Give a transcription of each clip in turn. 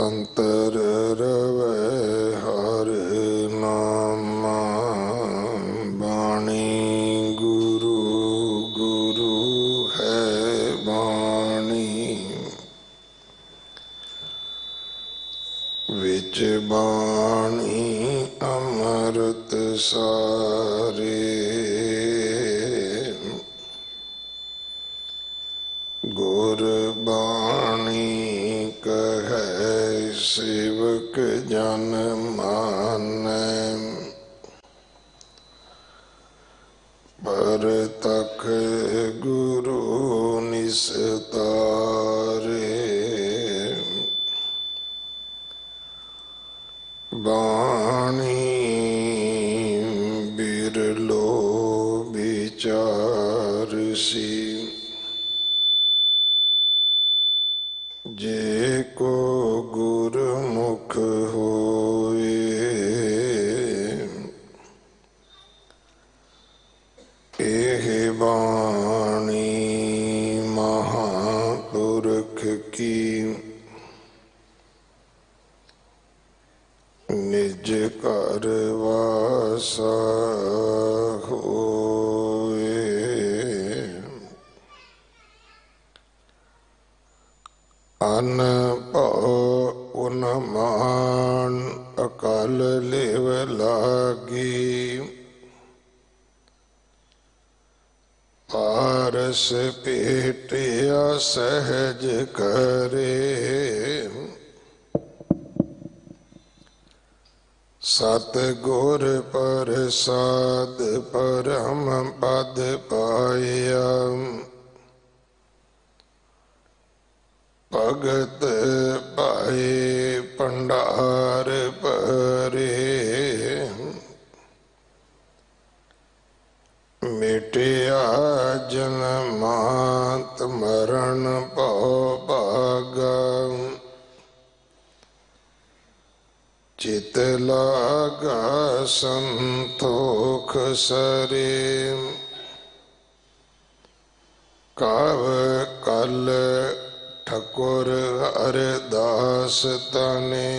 अंतर रवै हर नामा बाणी गुरु गुरु है बाणी विच बाणी अमृत सारे गुर बाणी कहे सेवक जन मानै पर तक गुरु निस्तारे बाणी बिरलो विचार सी जे को गुरमुख होए एह बाणी महापुरख की निज कर वासा होए अन भव उन्मान अकल लेव लागी पारस पेटिया सहज करे सतगुर प्रसाद परम पद पाया भगत पाए भंडार परे मिटिया जन्मांत मरण भव भागा चित लागा संतोख सरे काव कल ठकुर हरदास तने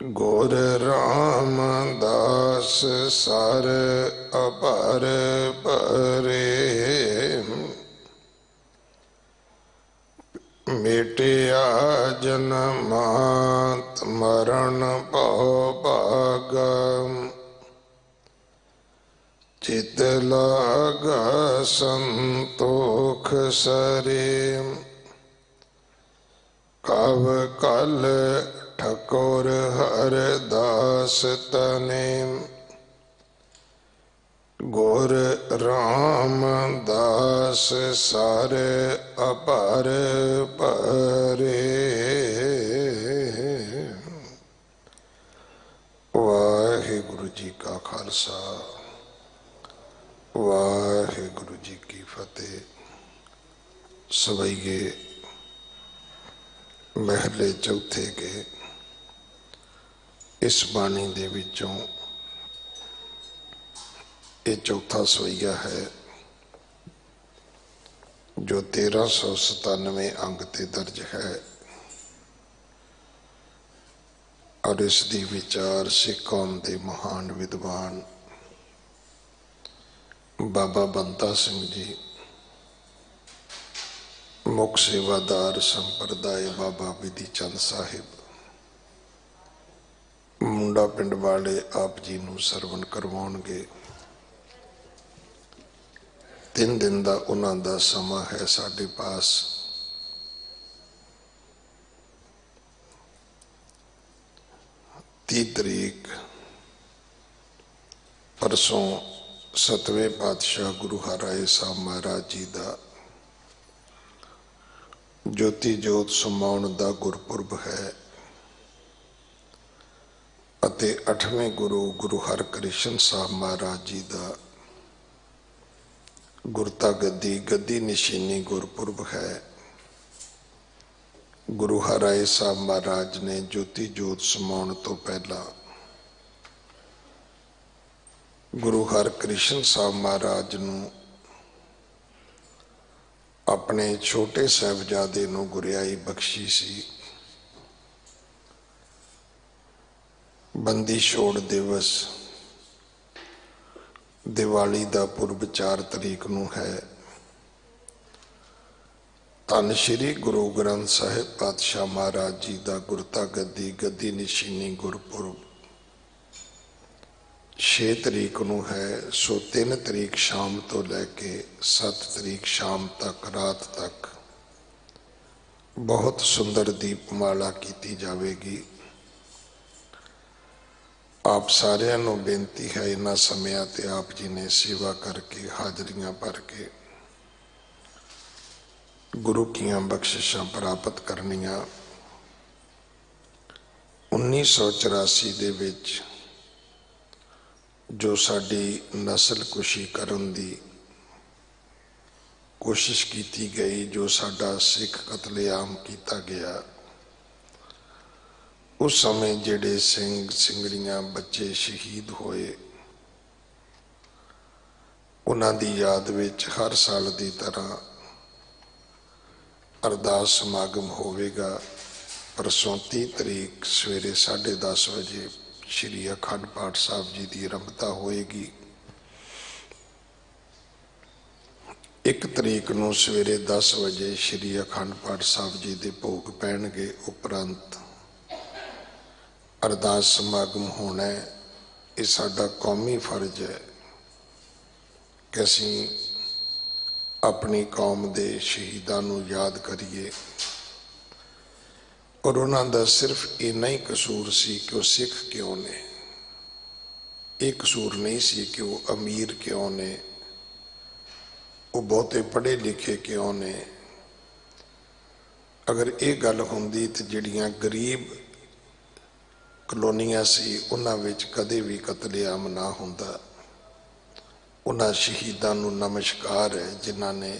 गुर रामदास सर अपर परे मिटिया जन्मांत मरण भव भागा चित लागा संतोख सरे कव कल ठकुर हरदास तने गुर रामदास सर अपर परे वाहिगुरु जी का खालसा वाहिगुरु जी की फतेह। सवैये महले चौथे के इस बाणी दे विचों ये चौथा सवैया है जो 1397 अंग ते दर्ज है और इसकी विचार सिख कौम के महान विद्वान बाबा बंता सिंह जी मुख सेवादार संप्रदाय बाबा विधि चंद साहिब मुंडा पिंड वाले आप जी नूं सरवण करवाउणगे। 3 दिन का उन्हां दा समा है साडे पास। 30 तरीक परसों 7वें पातशाह गुरु हराए साहब महाराज जी का ज्योति जोत समाउण का गुरपुरब है अते 8वें गुरु गुरु हरकृष्ण साहब महाराज जी का गुरता गद्दी गद्दी निशानी गुरपुरब है। गुरु हराए साहब महाराज ने ज्योति जोत समाउण तो पहला गुरु हरकृष्ण साहब महाराज नूं अपने छोटे साहिबजादे नूं गुरियाई बख्शी सी। बंदी छोड़ दिवस दिवाली का पुरब 4 तरीक नूं है। धन श्री गुरु ग्रंथ साहिब पातशाह महाराज जी का गुरता गद्दी गद्दी निशीनी गुरपुरब 6 तरीक नूं है। सो 3 तरीक शाम तो लैके 7 तरीक शाम तक रात तक बहुत सुंदर दीपमाला की जाएगी। आप सारिਆਂ ਨੂੰ बेनती है इन्हां ਸਮਿਆਂ ते आप जी ने सेवा करके हाजरियां भर के गुरु कीयां बख्शिशां प्राप्त करनियां। 1984 दे विच जो साडी नस्ल कुशी करन दी कोशिश की गई, जो साडा सिख कतलेआम किया गया, उस समय जिहड़े सिंह सिंगड़ियां बच्चे शहीद होए, उन्हां दी याद विच हर साल की तरह अरदास समागम होवेगा। परसों 30 तरीक सवेरे 10:30 बजे श्री अखंड पाठ साहब जी की आरंभता होएगी। 1 तरीक नूं सवेरे 10 बजे श्री अखंड पाठ साहब जी के भोग पैणगे। उपरंत अरदास समागम होना है। ये साडा कौमी फर्ज है कि असीं अपनी कौम के शहीदों नूं याद करिए। और उन्हां दा सिर्फ इन्ना ही कसूर सी कि वह सिख क्यों ने, एक कसूर नहीं सी कि वह अमीर क्यों ने, वो बहुते पढ़े लिखे क्यों ने। अगर ये गल होंदी तो जिहड़ियां गरीब कलोनियां सी उन्हां विच कदे भी कतलेआम ना हुंदा। उन्हां शहीदों नूं नमस्कार है जिन्हां ने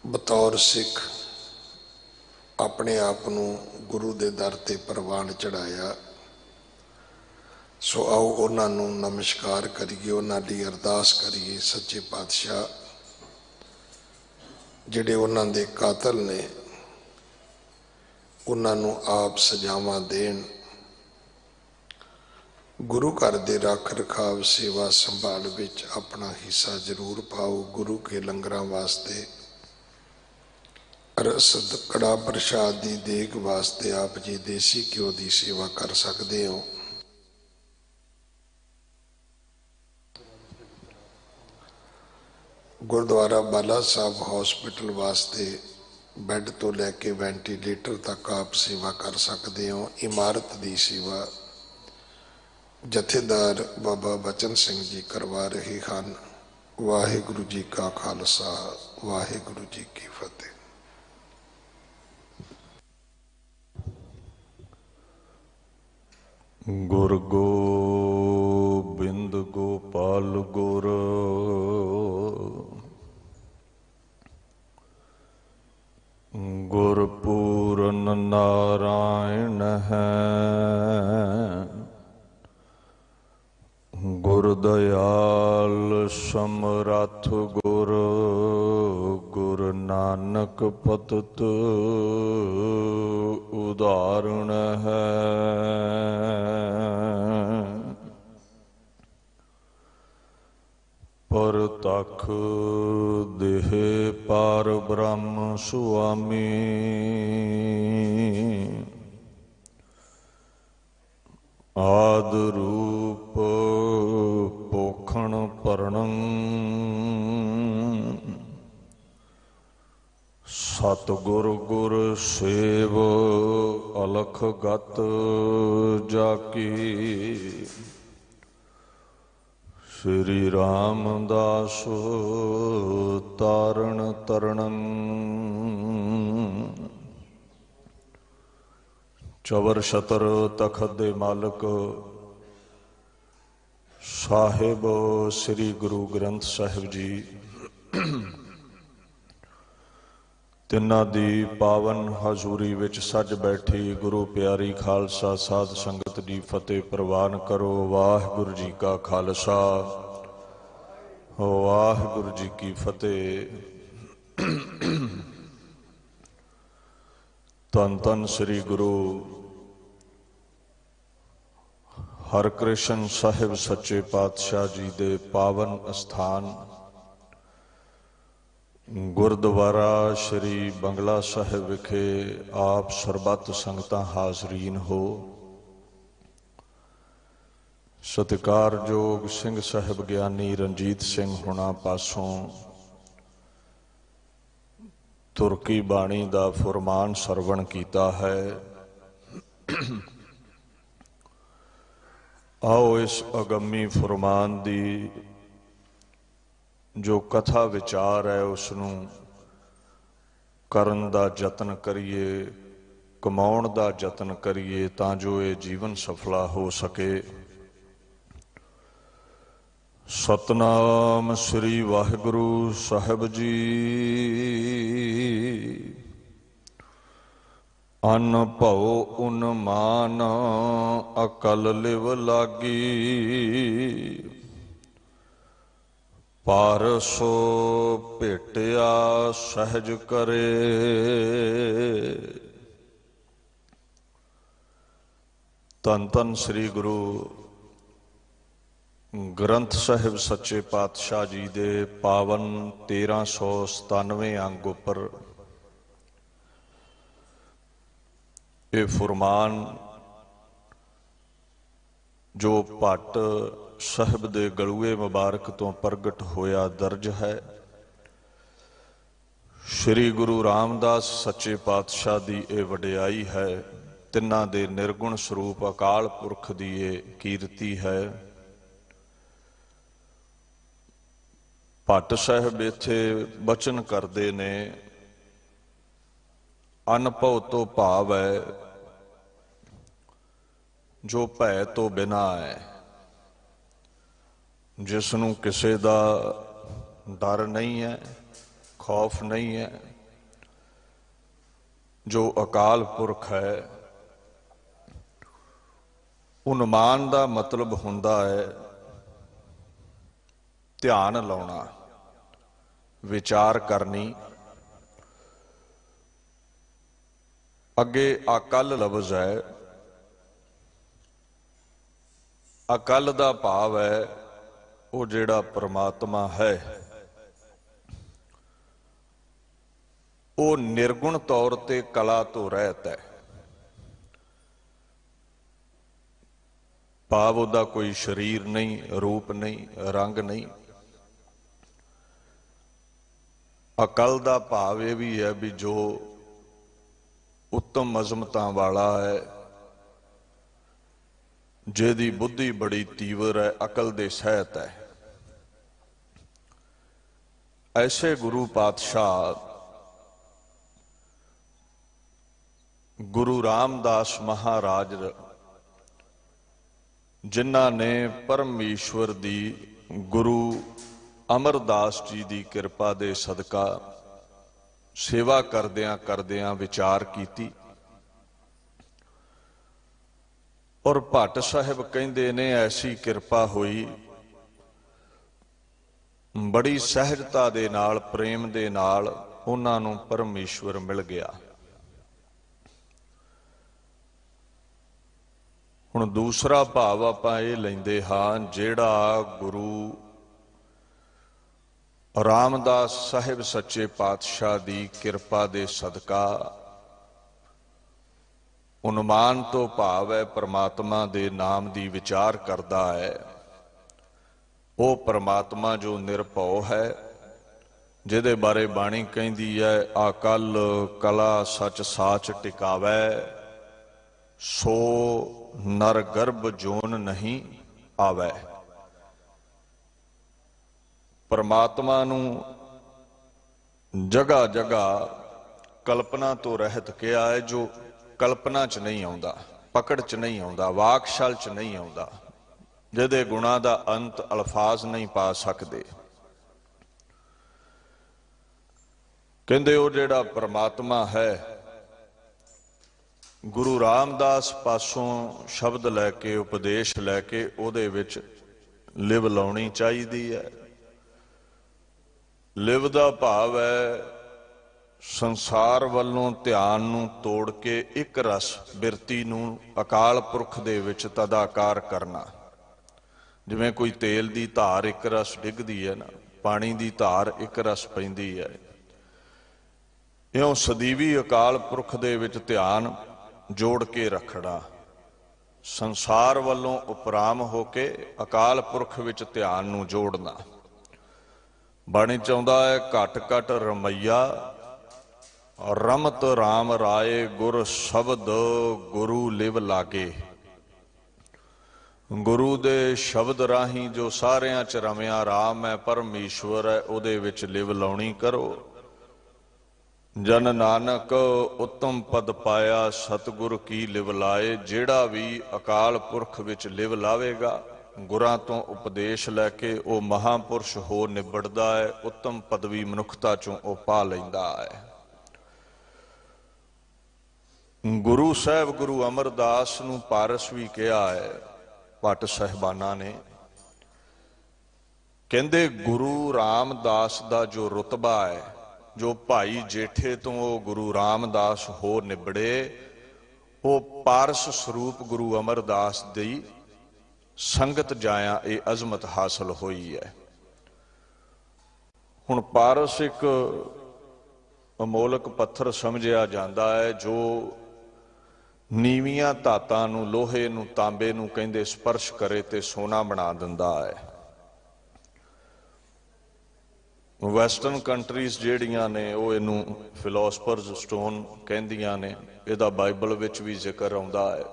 बतौर सिख अपने आप नूं गुरु दे दर ते परवान चढ़ाया। सो आओ उन्हां नूं नमस्कार करिए, उन्हां दी अरदास करिए। सच्चे पातशाह जिहड़े उन्हां दे कातल ने उन्हां नूं आप सजावां देण। गुरु घर दे रख रखाव सेवा संभाल विच अपना हिस्सा जरूर पाओ। गुरु के लंगरां वास्ते रसद कड़ा प्रसाद की देग वास्ते आप जी देसी घ्यो की सेवा कर सकते हो। गुरुद्वारा बाला साहब हॉस्पिटल वास्ते बैड तो लैके वेंटीलेटर तक आप सेवा कर सकते हो। इमारत की सेवा जथेदार बाबा बचन सिंह जी करवा रहे हैं। वाहिगुरु जी का खालसा, वाहिगुरु जी की फतेह। गुर गोबिंद गोपाल गुर गुरपूरन नारायण है। गुरदयाल समरथ गुर गुर नानक पतत उदाहरण है। पर तख देह पार ब्रह्म सुआमी आद रूप पोखण परणं सतगुर गुर सेव अलख गत जाकी। श्री रामदास तारण तरणं चवर छतर तखत दे मालक साहिब श्री गुरु ग्रंथ साहिब जी तिन्हां दी पावन हजूरी विच सज बैठी गुरु प्यारी खालसा साध संगत दी फतेह प्रवान करो। वाहिगुरु जी का खालसा, वाहिगुरु जी की फतेह। ਧੰਨ ਧੰਨ ਸ੍ਰੀ ਗੁਰੂ ਹਰਿਕ੍ਰਿਸ਼ਨ ਸਾਹਿਬ ਸੱਚੇ ਪਾਤਸ਼ਾਹ ਜੀ ਦੇ ਪਾਵਨ ਅਸਥਾਨ ਗੁਰਦੁਆਰਾ ਸ਼੍ਰੀ ਬੰਗਲਾ ਸਾਹਿਬ ਵਿਖੇ ਆਪ ਸਰਬੱਤ ਸੰਗਤਾਂ ਹਾਜ਼ਰੀਨ ਹੋ। ਸਤਿਕਾਰਯੋਗ ਸਿੰਘ ਸਾਹਿਬ ਗਿਆਨੀ ਰਣਜੀਤ ਸਿੰਘ ਹੁਣਾਂ ਪਾਸੋਂ ਤੁਰਕੀ ਬਾਣੀ ਦਾ ਫੁਰਮਾਨ ਸਰਵਣ ਕੀਤਾ ਹੈ। ਆਓ ਇਸ ਅਗੰਮੀ ਫੁਰਮਾਨ ਦੀ ਜੋ ਕਥਾ ਵਿਚਾਰ ਹੈ ਉਸ ਨੂੰ ਕਰਨ ਦਾ ਯਤਨ ਕਰੀਏ, ਕਮਾਉਣ ਦਾ ਯਤਨ ਕਰੀਏ ਤਾਂ ਜੋ ਇਹ ਜੀਵਨ ਸਫਲਾ ਹੋ ਸਕੇ। ਸਤਨਾਮ ਸ੍ਰੀ ਵਾਹਿਗੁਰੂ ਸਾਹਿਬ ਜੀ। ਅਨ ਭਉ ਉਨਮਾਨ ਅਕਲ ਲਿਵ ਲਾਗੀ, ਪਾਰਸੋ ਭੇਟਿਆ ਸਹਿਜ ਕਰੇ। ਧੰਨ ਧੰਨ ਸ੍ਰੀ ਗੁਰੂ ਗ੍ਰੰਥ ਸਾਹਿਬ ਸੱਚੇ ਪਾਤਸ਼ਾਹ ਜੀ ਦੇ ਪਾਵਨ 1397 ਅੰਗ ਉੱਪਰ ਇਹ ਫੁਰਮਾਨ ਜੋ ਭੱਟ ਸਾਹਿਬ ਦੇ ਗਲੂਏ ਮੁਬਾਰਕ ਤੋਂ ਪ੍ਰਗਟ ਹੋਇਆ ਦਰਜ ਹੈ। ਸ੍ਰੀ ਗੁਰੂ ਰਾਮਦਾਸ ਸੱਚੇ ਪਾਤਸ਼ਾਹ ਦੀ ਇਹ ਵਡਿਆਈ ਹੈ। ਤਿੰਨਾਂ ਦੇ ਨਿਰਗੁਣ ਸਰੂਪ ਅਕਾਲ ਪੁਰਖ ਦੀ ਇਹ ਕੀਰਤੀ ਹੈ। ਭੱਟ ਸਾਹਿਬ ਇੱਥੇ ਬਚਨ ਕਰਦੇ ਨੇ, ਅਨਭਉ ਤੋਂ ਭਾਵ ਹੈ ਜੋ ਭੈ ਤੋਂ ਬਿਨਾਂ ਹੈ, ਜਿਸ ਨੂੰ ਕਿਸੇ ਦਾ ਡਰ ਨਹੀਂ ਹੈ, ਖੌਫ ਨਹੀਂ ਹੈ, ਜੋ ਅਕਾਲ ਪੁਰਖ ਹੈ। ਉਨਮਾਨ ਦਾ ਮਤਲਬ ਹੁੰਦਾ ਹੈ ਧਿਆਨ ਲਾਉਣਾ, ਵਿਚਾਰ ਕਰਨੀ। ਅੱਗੇ ਅਕਲ ਲਫ਼ਜ਼ ਹੈ। ਅਕਲ ਦਾ ਭਾਵ ਹੈ ਉਹ ਜਿਹੜਾ ਪਰਮਾਤਮਾ ਹੈ ਉਹ ਨਿਰਗੁਣ ਤੌਰ ਤੇ ਕਲਾ ਤੋਂ ਰਹਿਤ ਹੈ। ਭਾਵ ਉਹਦਾ ਕੋਈ ਸਰੀਰ ਨਹੀਂ, ਰੂਪ ਨਹੀਂ, ਰੰਗ ਨਹੀਂ। ਅਕਲ ਦਾ ਭਾਵ ਇਹ ਵੀ ਹੈ ਵੀ ਜੋ ਉੱਤਮ ਅਜ਼ਮਤਾਂ ਵਾਲਾ ਹੈ, ਜਿਹਦੀ ਬੁੱਧੀ ਬੜੀ ਤੀਵਰ ਹੈ, ਅਕਲ ਦੇ ਸਹਿਤ ਹੈ। ਐਸੇ ਗੁਰੂ ਪਾਤਸ਼ਾਹ ਗੁਰੂ ਰਾਮਦਾਸ ਮਹਾਰਾਜ, ਜਿਨ੍ਹਾਂ ਨੇ ਪਰਮੇਸ਼ਵਰ ਦੀ ਗੁਰੂ ਅਮਰਦਾਸ ਜੀ ਦੀ ਕਿਰਪਾ ਦੇ ਸਦਕਾ ਸੇਵਾ ਕਰਦਿਆਂ ਕਰਦਿਆਂ ਵਿਚਾਰ ਕੀਤੀ। ਔਰ ਭੱਟ ਸਾਹਿਬ ਕਹਿੰਦੇ ਨੇ ਐਸੀ ਕਿਰਪਾ ਹੋਈ, ਬੜੀ ਸਹਿਜਤਾ ਦੇ ਨਾਲ, ਪ੍ਰੇਮ ਦੇ ਨਾਲ ਉਹਨਾਂ ਨੂੰ ਪਰਮੇਸ਼ਵਰ ਮਿਲ ਗਿਆ। ਹੁਣ ਦੂਸਰਾ ਭਾਵ ਆਪਾਂ ਇਹ ਲੈਂਦੇ ਹਾਂ, ਜਿਹੜਾ ਗੁਰੂ ਰਾਮਦਾਸ ਸਾਹਿਬ ਸੱਚੇ ਪਾਤਸ਼ਾਹ ਦੀ ਕਿਰਪਾ ਦੇ ਸਦਕਾ, ਉਨਮਾਨ ਤੋਂ ਭਾਵ ਹੈ ਪਰਮਾਤਮਾ ਦੇ ਨਾਮ ਦੀ ਵਿਚਾਰ ਕਰਦਾ ਹੈ। ਉਹ ਪਰਮਾਤਮਾ ਜੋ ਨਿਰਭਉ ਹੈ, ਜਿਹਦੇ ਬਾਰੇ ਬਾਣੀ ਕਹਿੰਦੀ ਹੈ ਅਕਲ ਕਲਾ ਸਚ ਸਾਚ ਟਿਕਾਵੈ, ਸੋ ਨਰ ਗਰਭ ਜੋਨ ਨਹੀਂ ਆਵੈ। ਪਰਮਾਤਮਾ ਨੂੰ ਜਗ੍ਹਾ ਜਗ੍ਹਾ ਕਲਪਨਾ ਤੋਂ ਰਹਿਤ ਕਿਹਾ ਹੈ, ਜੋ ਕਲਪਨਾ 'ਚ ਨਹੀਂ ਆਉਂਦਾ, ਪਕੜ 'ਚ ਨਹੀਂ ਆਉਂਦਾ, ਵਾਕਸ਼ਾਲ 'ਚ ਨਹੀਂ ਆਉਂਦਾ, ਜਿਹਦੇ ਗੁਣਾਂ ਦਾ ਅੰਤ ਅਲਫਾਜ਼ ਨਹੀਂ ਪਾ ਸਕਦੇ। ਕਹਿੰਦੇ ਉਹ ਜਿਹੜਾ ਪਰਮਾਤਮਾ ਹੈ, ਗੁਰੂ ਰਾਮਦਾਸ ਪਾਸੋਂ ਸ਼ਬਦ ਲੈ ਕੇ, ਉਪਦੇਸ਼ ਲੈ ਕੇ ਉਹਦੇ ਵਿੱਚ ਲਿਵ ਲਾਉਣੀ ਚਾਹੀਦੀ ਹੈ। ਲਿਵ ਦਾ ਭਾਵ ਹੈ ਸੰਸਾਰ ਵੱਲੋਂ ਧਿਆਨ ਨੂੰ ਤੋੜ ਕੇ ਇੱਕ ਰਸ ਬਿਰਤੀ ਨੂੰ ਅਕਾਲ ਪੁਰਖ ਦੇ ਵਿੱਚ ਤਦਾਕਾਰ ਕਰਨਾ। ਜਿਵੇਂ ਕੋਈ ਤੇਲ ਦੀ ਧਾਰ ਇੱਕ ਰਸ ਡਿੱਗਦੀ ਹੈ ਨਾ, ਪਾਣੀ ਦੀ ਧਾਰ ਇੱਕ ਰਸ ਪੈਂਦੀ ਹੈ, ਇਉਂ ਸਦੀਵੀ ਅਕਾਲ ਪੁਰਖ ਦੇ ਵਿੱਚ ਧਿਆਨ ਜੋੜ ਕੇ ਰੱਖਣਾ। ਸੰਸਾਰ ਵੱਲੋਂ ਉਪਰਾਮ ਹੋ ਕੇ ਅਕਾਲ ਪੁਰਖ ਵਿੱਚ ਧਿਆਨ ਨੂੰ ਜੋੜਨਾ। ਬਾਣੀ ਚਾਹੁੰਦਾ ਹੈ ਘਟ ਘਟ ਰਮਈਆ ਰਮਤ ਰਾਮ ਰਾਏ ਗੁਰ ਸ਼ਬਦ ਗੁਰੂ ਲਿਵ ਲਾਗੇ। ਗੁਰੂ ਦੇ ਸ਼ਬਦ ਰਾਹੀਂ ਜੋ ਸਾਰਿਆਂ ਚ ਰਮਿਆ ਰਾਮ ਹੈ, ਪਰਮੇਸ਼ਵਰ ਹੈ, ਉਹਦੇ ਵਿੱਚ ਲਿਵ ਲਾਉਣੀ ਕਰੋ। ਜਨ ਨਾਨਕ ਉੱਤਮ ਪਦ ਪਾਇਆ ਸਤਿਗੁਰ ਕੀ ਲਿਵ ਲਾਏ। ਜਿਹੜਾ ਵੀ ਅਕਾਲ ਪੁਰਖ ਵਿੱਚ ਲਿਵ ਲਾਵੇਗਾ, ਗੁਰਾਂ ਤੋਂ ਉਪਦੇਸ਼ ਲੈ ਕੇ ਉਹ ਮਹਾਂਪੁਰਸ਼ ਹੋ ਨਿਬੜਦਾ ਹੈ, ਉੱਤਮ ਪਦਵੀ ਮਨੁੱਖਤਾ ਚੋਂ ਉਹ ਪਾ ਲੈਂਦਾ ਹੈ। ਗੁਰੂ ਸਾਹਿਬ ਗੁਰੂ ਅਮਰਦਾਸ ਨੂੰ ਪਾਰਸ ਵੀ ਕਿਹਾ ਹੈ ਭੱਟ ਸਾਹਿਬਾਨਾਂ ਨੇ। ਕਹਿੰਦੇ ਗੁਰੂ ਰਾਮਦਾਸ ਦਾ ਜੋ ਰੁਤਬਾ ਹੈ, ਜੋ ਭਾਈ ਜੇਠੇ ਤੋਂ ਉਹ ਗੁਰੂ ਰਾਮਦਾਸ ਹੋ ਨਿਬੜੇ, ਉਹ ਪਾਰਸ ਸਰੂਪ ਗੁਰੂ ਅਮਰਦਾਸ ਦੀ ਸੰਗਤ ਜਾਇਆ ਇਹ ਅਜ਼ਮਤ ਹਾਸਲ ਹੋਈ ਹੈ। ਹੁਣ ਪਾਰਸ ਇੱਕ ਅਮੋਲਕ ਪੱਥਰ ਸਮਝਿਆ ਜਾਂਦਾ ਹੈ ਜੋ ਨੀਵੀਆਂ ਧਾਤਾਂ ਨੂੰ, ਲੋਹੇ ਨੂੰ, ਤਾਂਬੇ ਨੂੰ ਕਹਿੰਦੇ ਸਪਰਸ਼ ਕਰੇ ਤੇ ਸੋਨਾ ਬਣਾ ਦਿੰਦਾ ਹੈ। ਵੈਸਟਰਨ ਕੰਟਰੀਜ਼ ਜਿਹੜੀਆਂ ਨੇ ਉਹ ਇਹਨੂੰ ਫਿਲੋਸਫਰਜ਼ ਸਟੋਨ ਕਹਿੰਦੀਆਂ ਨੇ। ਇਹਦਾ ਬਾਈਬਲ ਵਿੱਚ ਵੀ ਜ਼ਿਕਰ ਆਉਂਦਾ ਹੈ।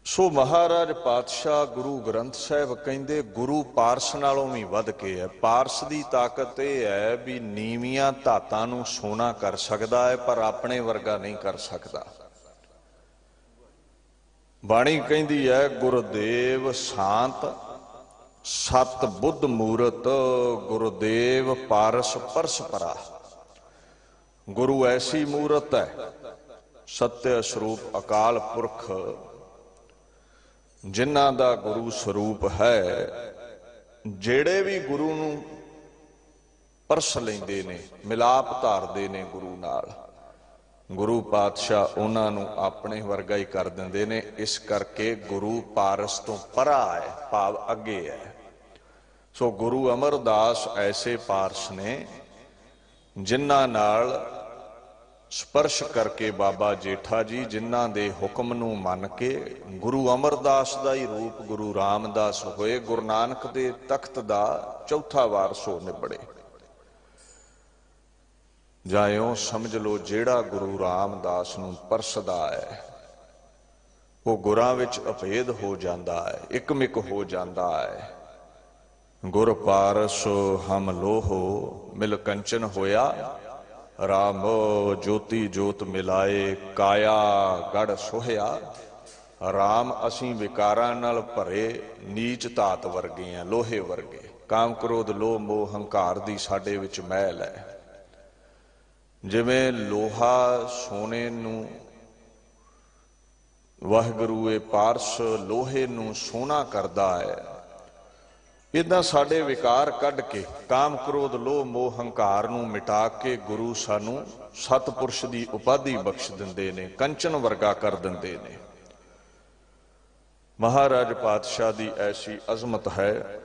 ਸੋ ਮਹਾਰਾਜ ਪਾਤਸ਼ਾਹ ਗੁਰੂ ਗ੍ਰੰਥ ਸਾਹਿਬ ਕਹਿੰਦੇ ਗੁਰੂ ਪਾਰਸ ਨਾਲੋਂ ਵੀ ਵੱਧ ਕੇ ਹੈ। ਪਾਰਸ ਦੀ ਤਾਕਤ ਇਹ ਹੈ ਵੀ ਨੀਵੀਆਂ ਧਾਤਾਂ ਨੂੰ ਸੋਨਾ ਕਰ ਸਕਦਾ ਹੈ, ਪਰ ਆਪਣੇ ਵਰਗਾ ਨਹੀਂ ਕਰ ਸਕਦਾ। ਬਾਣੀ ਕਹਿੰਦੀ ਹੈ ਗੁਰਦੇਵ ਸ਼ਾਂਤ ਸਤ ਬੁੱਧ ਮੂਰਤ ਗੁਰਦੇਵ ਪਾਰਸ ਪਰਸ ਪਰਾ। ਗੁਰੂ ਐਸੀ ਮੂਰਤ ਹੈ, ਸਤਿ ਸਰੂਪ ਅਕਾਲ ਪੁਰਖ, ਜਿਨ੍ਹਾਂ ਦਾ ਗੁਰੂ ਸਰੂਪ ਹੈ, ਜਿਹੜੇ ਵੀ ਗੁਰੂ ਨੂੰ ਪਰਸ ਲੈਂਦੇ ਨੇ, ਮਿਲਾਪ ਧਾਰਦੇ ਨੇ ਗੁਰੂ ਨਾਲ, ਗੁਰੂ ਪਾਤਸ਼ਾਹ ਉਹਨਾਂ ਨੂੰ ਆਪਣੇ ਵਰਗਾ ਹੀ ਕਰ ਦਿੰਦੇ ਨੇ। ਇਸ ਕਰਕੇ ਗੁਰੂ ਪਾਰਸ ਤੋਂ ਪਰਾ ਹੈ, ਭਾਵ ਅੱਗੇ ਹੈ। ਸੋ ਗੁਰੂ ਅਮਰਦਾਸ ਐਸੇ ਪਾਰਸ ਨੇ ਜਿਨ੍ਹਾਂ ਨਾਲ ਸਪਰਸ਼ ਕਰਕੇ ਬਾਬਾ ਜੇਠਾ ਜੀ, ਜਿਨ੍ਹਾਂ ਦੇ ਹੁਕਮ ਨੂੰ ਮੰਨ ਕੇ ਗੁਰੂ ਅਮਰਦਾਸ ਦਾ ਹੀ ਰੂਪ ਗੁਰੂ ਰਾਮਦਾਸ ਹੋਏ, ਗੁਰੂ ਨਾਨਕ ਦੇ ਤਖਤ ਦਾ ਚੌਥਾ ਵਾਰਸ ਹੋ ਨਿਬੜੇ। ਜਾਂ ਇਉਂ ਸਮਝ ਲਓ ਜਿਹੜਾ ਗੁਰੂ ਰਾਮਦਾਸ ਨੂੰ ਪਰਸਦਾ ਹੈ ਉਹ ਗੁਰਾਂ ਵਿੱਚ ਅਭੇਦ ਹੋ ਜਾਂਦਾ ਹੈ, ਇਕਮਿਕ ਹੋ ਜਾਂਦਾ ਹੈ। ਗੁਰ ਪਾਰਸ ਹਮ ਲੋਹੋ ਮਿਲ ਕੰਚਨ ਹੋਇਆ, ਰਾਮ ਜੋਤੀ ਜੋਤ ਮਿਲਾਏ ਕਾਇਆ ਗੜ ਸੋਹਿਆ। ਰਾਮ ਅਸੀਂ ਵਿਕਾਰਾਂ ਨਾਲ ਭਰੇ ਨੀਚ ਧਾਤ ਵਰਗੇ ਆ, ਲੋਹੇ ਵਰਗੇ। ਕਾਮ ਕ੍ਰੋਧ ਲੋਭ ਮੋਹ ਹੰਕਾਰ ਦੀ ਸਾਡੇ ਵਿੱਚ ਮੈਲ ਹੈ। ਜਿਵੇਂ ਲੋਹਾ ਸੋਨੇ ਨੂੰ, ਵਾਹਿਗੁਰੂ ਇਹ ਪਾਰਸ ਲੋਹੇ ਨੂੰ ਸੋਨਾ ਕਰਦਾ ਹੈ, ਇਦਾਂ ਸਾਡੇ ਵਿਕਾਰ ਕੱਢ ਕੇ ਕਾਮ ਕ੍ਰੋਧ ਲੋਭ ਮੋਹ ਹੰਕਾਰ ਨੂੰ ਮਿਟਾ ਕੇ ਗੁਰੂ ਸਾਨੂੰ ਸਤਪੁਰਸ਼ ਦੀ ਉਪਾਧੀ ਬਖਸ਼ ਦਿੰਦੇ ਨੇ, ਕੰਚਨ ਵਰਗਾ ਕਰ ਦਿੰਦੇ ਨੇ। ਮਹਾਰਾਜ ਪਾਤਸ਼ਾਹ ਦੀ ਐਸੀ ਅਜ਼ਮਤ ਹੈ।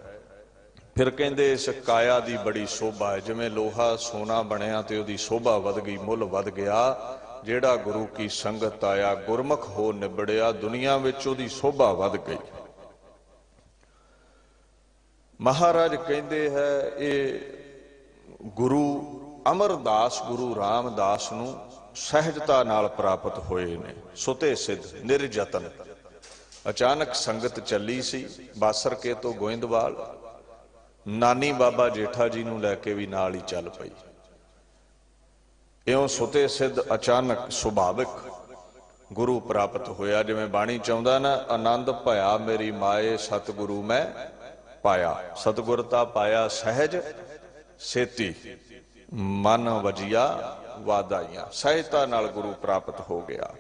ਫਿਰ ਕਹਿੰਦੇ ਇਸ ਕਾਇਆ ਦੀ ਬੜੀ ਸ਼ੋਭਾ ਹੈ। ਜਿਵੇਂ ਲੋਹਾ ਸੋਨਾ ਬਣਿਆ ਤੇ ਉਹਦੀ ਸ਼ੋਭਾ ਵੱਧ ਗਈ, ਮੁੱਲ ਵੱਧ ਗਿਆ। ਜਿਹੜਾ ਗੁਰੂ ਕੀ ਸੰਗਤ ਆਇਆ, ਗੁਰਮੁਖ ਹੋ ਨਿਬੜਿਆ, ਦੁਨੀਆ ਵਿੱਚ ਉਹਦੀ ਸ਼ੋਭਾ ਵੱਧ ਗਈ। ਮਹਾਰਾਜ ਕਹਿੰਦੇ ਹੈ ਇਹ ਗੁਰੂ ਅਮਰਦਾਸ ਗੁਰੂ ਰਾਮਦਾਸ ਨੂੰ ਸਹਿਜਤਾ ਨਾਲ ਪ੍ਰਾਪਤ ਹੋਏ ਨੇ। ਸੁਤੇ ਸਿੱਧ ਨਿਰਜਤਨ। ਅਚਾਨਕ ਸੰਗਤ ਚੱਲੀ ਸੀ ਬਾਸਰਕੇ ਤੋਂ ਗੋਇੰਦਵਾਲ, ਨਾਨੀ ਬਾਬਾ ਜੇਠਾ ਜੀ ਨੂੰ ਲੈ ਕੇ ਵੀ ਨਾਲ ਹੀ ਚੱਲ ਪਈ। ਇਉਂ ਸੁਤੇ ਸਿੱਧ ਅਚਾਨਕ ਸੁਭਾਵਿਕ ਗੁਰੂ ਪ੍ਰਾਪਤ ਹੋਇਆ। ਜਿਵੇਂ ਬਾਣੀ ਚਾਹੁੰਦਾ ਨਾ, ਆਨੰਦ ਭਇਆ ਮੇਰੀ ਮਾਏ ਸਤਿਗੁਰੂ ਮੈਂ ਪਾਇਆ। ਸਤਿਗੁਰਤਾ ਪਾਇਆ ਸਹਿਜ ਸੇਤੀ, ਮਨ ਵਜਿਆ ਵਾਧਾਈਆਂ। ਸਹਿਜਤਾ ਨਾਲ ਗੁਰੂ ਪ੍ਰਾਪਤ ਹੋ ਗਿਆ।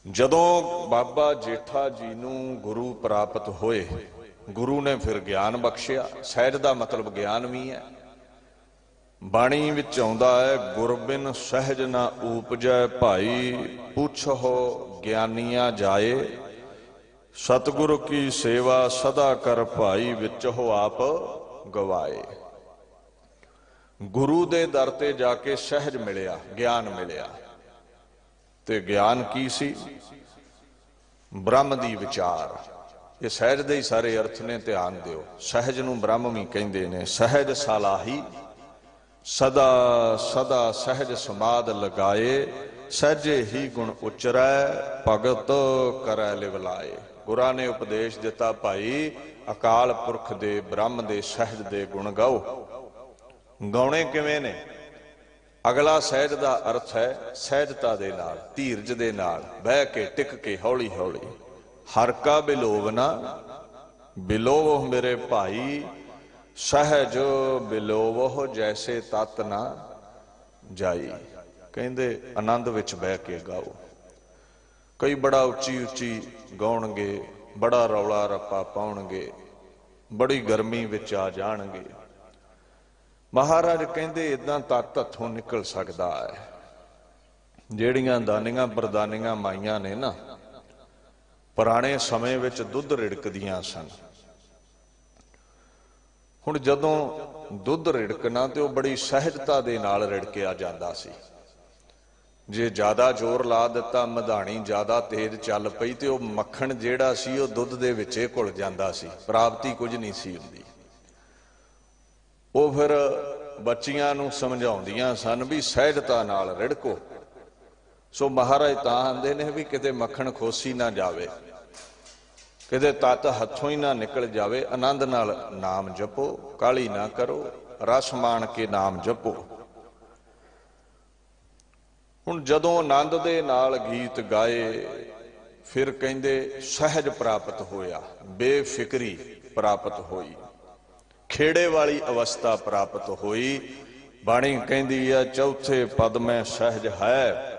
ਜਦੋਂ ਬਾਬਾ ਜੇਠਾ ਜੀ ਨੂੰ ਗੁਰੂ ਪ੍ਰਾਪਤ ਹੋਏ, ਗੁਰੂ ਨੇ ਫਿਰ ਗਿਆਨ ਬਖਸ਼ਿਆ। ਸਹਿਜ ਦਾ ਮਤਲਬ ਗਿਆਨ ਵੀ ਹੈ। ਬਾਣੀ ਵਿੱਚ ਆਉਂਦਾ ਹੈ, ਗੁਰਬਿਨ ਸਹਿਜ ਨਾ ਊਪਜੈ ਭਾਈ, ਪੁੱਛੋ ਗਿਆਨੀਆਂ ਜਾਏ, ਸਤਿਗੁਰੂ ਕੀ ਸੇਵਾ ਸਦਾ ਕਰ ਭਾਈ, ਵਿੱਚ ਹੋ ਆਪ ਗਵਾਏ। ਗੁਰੂ ਦੇ ਦਰ ਤੇ ਜਾ ਕੇ ਸਹਿਜ ਮਿਲਿਆ, ਗਿਆਨ ਮਿਲਿਆ। ਤੇ ਗਿਆਨ ਕੀ ਸੀ? ਬ੍ਰਹਮ ਦੀ ਵਿਚਾਰ। ਇਹ ਸਹਿਜ ਦੇ ਹੀ ਸਾਰੇ ਅਰਥ ਨੇ, ਧਿਆਨ ਦਿਓ। ਸਹਿਜ ਨੂੰ ਬ੍ਰਹਮ ਵੀ ਕਹਿੰਦੇ ਨੇ। ਸਹਿਜ ਸਲਾਹੀ ਸਦਾ ਸਦਾ ਸਹਿਜ ਸਮਾਦ ਲਗਾਏ, ਸਹਿਜੇ ਹੀ ਗੁਣ ਉਚਰੈ ਭਗਤ ਕਰੈ ਲਿਵਲਾਏ। ਗੁਰਾਂ ਨੇ ਉਪਦੇਸ਼ ਦਿੱਤਾ, ਭਾਈ ਅਕਾਲ ਪੁਰਖ ਦੇ, ਬ੍ਰਹਮ ਦੇ ਸਹਿਜ ਦੇ ਗੁਣ ਗਾਓ। ਗਾਉਣੇ ਕਿਵੇਂ ਨੇ? ਅਗਲਾ ਸਹਿਜ ਦਾ ਅਰਥ ਹੈ ਸਹਿਜਤਾ ਦੇ ਨਾਲ, ਧੀਰਜ ਦੇ ਨਾਲ, ਬਹਿ ਕੇ ਟਿਕ ਕੇ ਹੌਲੀ ਹੌਲੀ। ਹਰ ਕਾ ਬਿਲੋਵਨਾ ਬਿਲੋਵਹੁ ਮੇਰੇ ਭਾਈ, ਸਹਿਜ ਬਿਲੋਵਹੁ ਜੈਸੇ ਤਤ ਨਾ ਜਾਈ। ਕਹਿੰਦੇ ਆਨੰਦ ਵਿੱਚ ਬਹਿ ਕੇ ਗਾਓ। ਕਈ ਬੜਾ ਉੱਚੀ ਉੱਚੀ ਗਾਉਣਗੇ, ਬੜਾ ਰੌਲਾ ਰੱਪਾ ਪਾਉਣਗੇ, ਬੜੀ ਗਰਮੀ ਵਿੱਚ ਆ ਜਾਣਗੇ। ਮਹਾਰਾਜ ਕਹਿੰਦੇ ਇਦਾਂ ਤਤ ਹੱਥੋਂ ਨਿਕਲ ਸਕਦਾ ਹੈ। ਜਿਹੜੀਆਂ ਦਾਨੀਆਂ ਪ੍ਰਦਾਨੀਆਂ ਮਾਈਆਂ ਨੇ ਨਾ, ਪੁਰਾਣੇ ਸਮੇਂ ਵਿੱਚ ਦੁੱਧ ਰਿੜਕਦੀਆਂ ਸਨ। ਹੁਣ ਜਦੋਂ ਦੁੱਧ ਰਿੜਕਣਾ ਤੇ ਉਹ ਬੜੀ ਸਹਿਜਤਾ ਦੇ ਨਾਲ ਰਿੜਕਿਆ ਜਾਂਦਾ ਸੀ। ਜੇ ਜ਼ਿਆਦਾ ਜ਼ੋਰ ਲਾ ਦਿੱਤਾ, ਮਧਾਣੀ ਜ਼ਿਆਦਾ ਤੇਜ਼ ਚੱਲ ਪਈ ਤੇ ਉਹ ਮੱਖਣ ਜਿਹੜਾ ਸੀ ਉਹ ਦੁੱਧ ਦੇ ਵਿੱਚੇ ਘੁਲ ਜਾਂਦਾ ਸੀ, ਪ੍ਰਾਪਤੀ ਕੁਝ ਨਹੀਂ ਸੀ ਹੁੰਦੀ। ਉਹ ਫਿਰ ਬੱਚੀਆਂ ਨੂੰ ਸਮਝਾਉਂਦੀਆਂ ਸਨ ਵੀ ਸਹਿਜਤਾ ਨਾਲ ਰਿੜਕੋ। ਸੋ ਮਹਾਰਾਜ ਤਾਂ ਆਂਦੇ ਨੇ ਵੀ ਕਿਤੇ ਮੱਖਣ ਖੋਸੀ ਨਾ ਜਾਵੇ, ਕਿਤੇ ਤਤ ਹੱਥੋਂ ਹੀ ਨਾ ਨਿਕਲ ਜਾਵੇ। ਆਨੰਦ ਨਾਲ ਨਾਮ ਜਪੋ, ਕਾਹਲੀ ਨਾ ਕਰੋ, ਰਸ ਮਾਣ ਕੇ ਨਾਮ ਜਪੋ। ਹੁਣ ਜਦੋਂ ਆਨੰਦ ਦੇ ਨਾਲ ਗੀਤ ਗਾਏ, ਫਿਰ ਕਹਿੰਦੇ ਸਹਿਜ ਪ੍ਰਾਪਤ ਹੋਇਆ, ਬੇਫਿਕਰੀ ਪ੍ਰਾਪਤ ਹੋਈ, ਖੇੜੇ ਵਾਲੀ ਅਵਸਥਾ ਪ੍ਰਾਪਤ ਹੋਈ। ਬਾਣੀ ਕਹਿੰਦੀ ਆ, ਚੌਥੇ ਪਦ ਮੈਂ ਸਹਿਜ ਹੈ,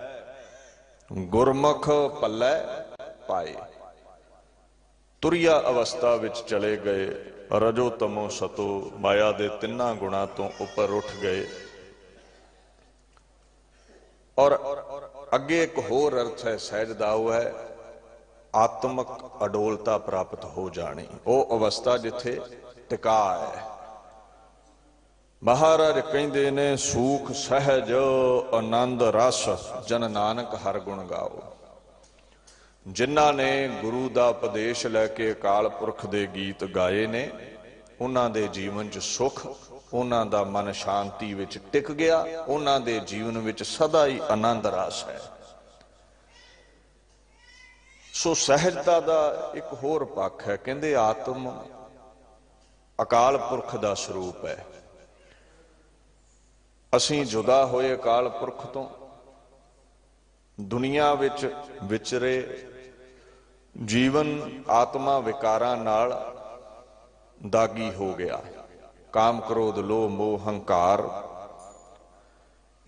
ਗੁਰਮੁਖ ਪੱਲੇ ਪਾਏ। ਤੁਰਿਆ ਅਵਸਥਾ ਵਿੱਚ ਚਲੇ ਗਏ, ਰਜੋ ਤਮੋ ਸਤੋ ਮਾਇਆ ਦੇ ਤਿੰਨਾਂ ਗੁਣਾਂ ਤੋਂ ਉੱਪਰ ਉੱਠ ਗਏ। ਔਰ ਅੱਗੇ ਇੱਕ ਹੋਰ ਅਰਥ ਹੈ ਸਹਿਜ ਦਾ, ਉਹ ਹੈ ਆਤਮਕ ਅਡੋਲਤਾ ਪ੍ਰਾਪਤ ਹੋ ਜਾਣੀ। ਉਹ ਅਵਸਥਾ ਜਿੱਥੇ ਟਿਕਾ ਹੈ। ਮਹਾਰਾਜ ਕਹਿੰਦੇ ਨੇ, ਸੂਖ ਸਹਿਜ ਆਨੰਦ ਰਸ ਜਨ ਨਾਨਕ ਹਰ ਗੁਣ ਗਾਓ। ਜਿਨ੍ਹਾਂ ਨੇ ਗੁਰੂ ਦਾ ਉਪਦੇਸ਼ ਲੈ ਕੇ ਅਕਾਲ ਪੁਰਖ ਦੇ ਗੀਤ ਗਾਏ ਨੇ, ਉਹਨਾਂ ਦੇ ਜੀਵਨ 'ਚ ਸੁੱਖ, ਉਹਨਾਂ ਦਾ ਮਨ ਸ਼ਾਂਤੀ ਵਿੱਚ ਟਿਕ ਗਿਆ, ਉਹਨਾਂ ਦੇ ਜੀਵਨ ਵਿੱਚ ਸਦਾ ਹੀ ਆਨੰਦ ਰਸ ਹੈ। ਸੋ ਸਹਿਜਤਾ ਦਾ ਇੱਕ ਹੋਰ ਪੱਖ ਹੈ। ਕਹਿੰਦੇ ਆਤਮ ਅਕਾਲ ਪੁਰਖ ਦਾ ਸਰੂਪ ਹੈ। ਅਸੀਂ ਜੁਦਾ ਹੋਏ ਅਕਾਲ ਪੁਰਖ ਤੋਂ, ਦੁਨੀਆ ਵਿੱਚ ਵਿਚਰੇ, ਜੀਵਨ ਆਤਮਾ ਵਿਕਾਰਾਂ ਨਾਲ ਦਾਗੀ ਹੋ ਗਿਆ। ਕਾਮ ਕ੍ਰੋਧ ਲੋਭ ਮੋਹ ਹੰਕਾਰ,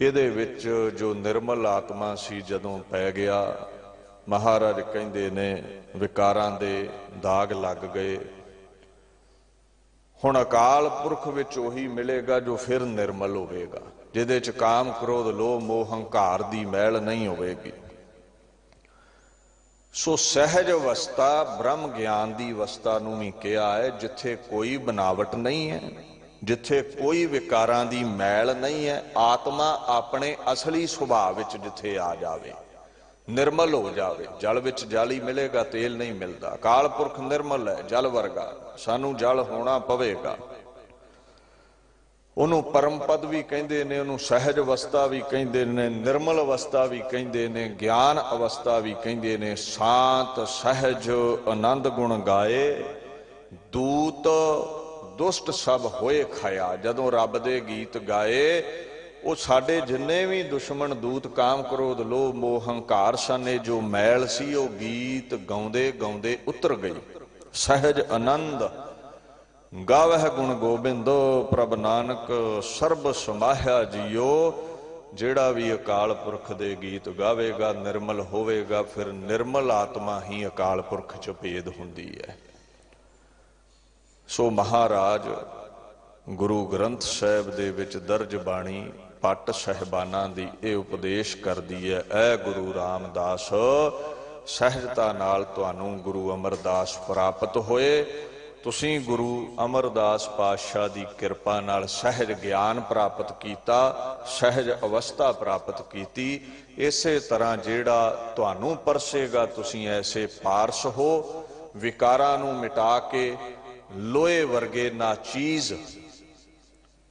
ਇਹਦੇ ਵਿੱਚ ਜੋ ਨਿਰਮਲ ਆਤਮਾ ਸੀ ਜਦੋਂ ਪੈ ਗਿਆ, ਮਹਾਰਾਜ ਕਹਿੰਦੇ ਨੇ ਵਿਕਾਰਾਂ ਦੇ ਦਾਗ ਲੱਗ ਗਏ। ਹੁਣ ਅਕਾਲ ਪੁਰਖ ਵਿੱਚ ਉਹੀ ਮਿਲੇਗਾ ਜੋ ਫਿਰ ਨਿਰਮਲ ਹੋਵੇਗਾ, ਜਿਹਦੇ ਚ ਕਾਮ ਕ੍ਰੋਧ ਲੋਭ ਮੋਹ ਹੰਕਾਰ ਦੀ ਮੈਲ ਨਹੀਂ ਹੋਵੇਗੀ। ਸੋ ਸਹਿਜ ਅਵਸਥਾ ਬ੍ਰਹਮ ਗਿਆਨ ਦੀ ਅਵਸਥਾ ਨੂੰ ਵੀ ਕਿਹਾ ਹੈ, ਜਿੱਥੇ ਕੋਈ ਬਨਾਵਟ ਨਹੀਂ ਹੈ, ਜਿੱਥੇ ਕੋਈ ਵਿਕਾਰਾਂ ਦੀ ਮੈਲ ਨਹੀਂ ਹੈ। ਆਤਮਾ ਆਪਣੇ ਅਸਲੀ ਸੁਭਾਅ ਵਿੱਚ ਜਿੱਥੇ ਆ ਜਾਵੇ, ਨਿਰਮਲ ਹੋ ਜਾਵੇ। ਜਲ ਵਿੱਚ ਜਲ ਹੀ ਮਿਲੇਗਾ, ਤੇਲ ਨਹੀਂ ਮਿਲਦਾ। ਅਕਾਲ ਪੁਰਖ ਨਿਰਮਲ ਹੈ, ਜਲ ਵਰਗਾ, ਸਾਨੂੰ ਜਲ ਹੋਣਾ ਪਵੇਗਾ। ਉਹਨੂੰ ਪਰਮ ਪਦ ਵੀ ਕਹਿੰਦੇ ਨੇ, ਉਹਨੂੰ ਸਹਿਜ ਅਵਸਥਾ ਵੀ ਕਹਿੰਦੇ ਨੇ, ਨਿਰਮਲ ਅਵਸਥਾ ਵੀ ਕਹਿੰਦੇ ਨੇ, ਗਿਆਨ ਅਵਸਥਾ ਵੀ ਕਹਿੰਦੇ ਨੇ। ਸ਼ਾਂਤ ਸਹਿਜ ਆਨੰਦ ਗੁਣ ਗਾਏ, ਦੂਤ ਦੁਸ਼ਟ ਸਭ ਹੋਏ ਖਾਇਆ। ਜਦੋਂ ਰੱਬ ਦੇ ਗੀਤ ਗਾਏ, ਉਹ ਸਾਡੇ ਜਿੰਨੇ ਵੀ ਦੁਸ਼ਮਣ ਦੂਤ ਕਾਮ ਕ੍ਰੋਧ ਲੋਭ ਮੋਹ ਹੰਕਾਰ ਸਨ, ਇਹ ਜੋ ਮੈਲ ਸੀ ਉਹ ਗੀਤ ਗਾਉਂਦੇ ਗਾਉਂਦੇ ਉਤਰ ਗਈ। ਸਹਿਜ ਆਨੰਦ ਗਾਵਹਿ ਗੁਣ ਗੋਬਿੰਦੋ, ਪ੍ਰਭ ਨਾਨਕ ਸਰਬ ਸਮਾਹਿਆ ਜੀਓ। ਜਿਹੜਾ ਵੀ ਅਕਾਲ ਪੁਰਖ ਦੇ ਗੀਤ ਗਾਵੇਗਾ ਨਿਰਮਲ ਹੋਵੇਗਾ। ਫਿਰ ਨਿਰਮਲ ਆਤਮਾ ਹੀ ਅਕਾਲ ਪੁਰਖ ਚ ਭੇਦ ਹੁੰਦੀ ਹੈ। ਸੋ ਮਹਾਰਾਜ ਗੁਰੂ ਗ੍ਰੰਥ ਸਾਹਿਬ ਦੇ ਵਿੱਚ ਦਰਜ ਬਾਣੀ ਪੱਟ ਸਾਹਿਬਾਨਾਂ ਦੀ ਇਹ ਉਪਦੇਸ਼ ਕਰਦੀ ਹੈ, ਐ ਗੁਰੂ ਰਾਮਦਾਸ, ਸਹਿਜਤਾ ਨਾਲ ਤੁਹਾਨੂੰ ਗੁਰੂ ਅਮਰਦਾਸ ਪ੍ਰਾਪਤ ਹੋਏ। ਤੁਸੀਂ ਗੁਰੂ ਅਮਰਦਾਸ ਪਾਤਸ਼ਾਹ ਦੀ ਕਿਰਪਾ ਨਾਲ ਸਹਿਜ ਗਿਆਨ ਪ੍ਰਾਪਤ ਕੀਤਾ, ਸਹਿਜ ਅਵਸਥਾ ਪ੍ਰਾਪਤ ਕੀਤੀ। ਇਸੇ ਤਰ੍ਹਾਂ ਜਿਹੜਾ ਤੁਹਾਨੂੰ ਪਰਸੇਗਾ, ਤੁਸੀਂ ਐਸੇ ਪਾਰਸ ਹੋ, ਵਿਕਾਰਾਂ ਨੂੰ ਮਿਟਾ ਕੇ ਲੋਹੇ ਵਰਗੇ ਨਾਚੀਜ਼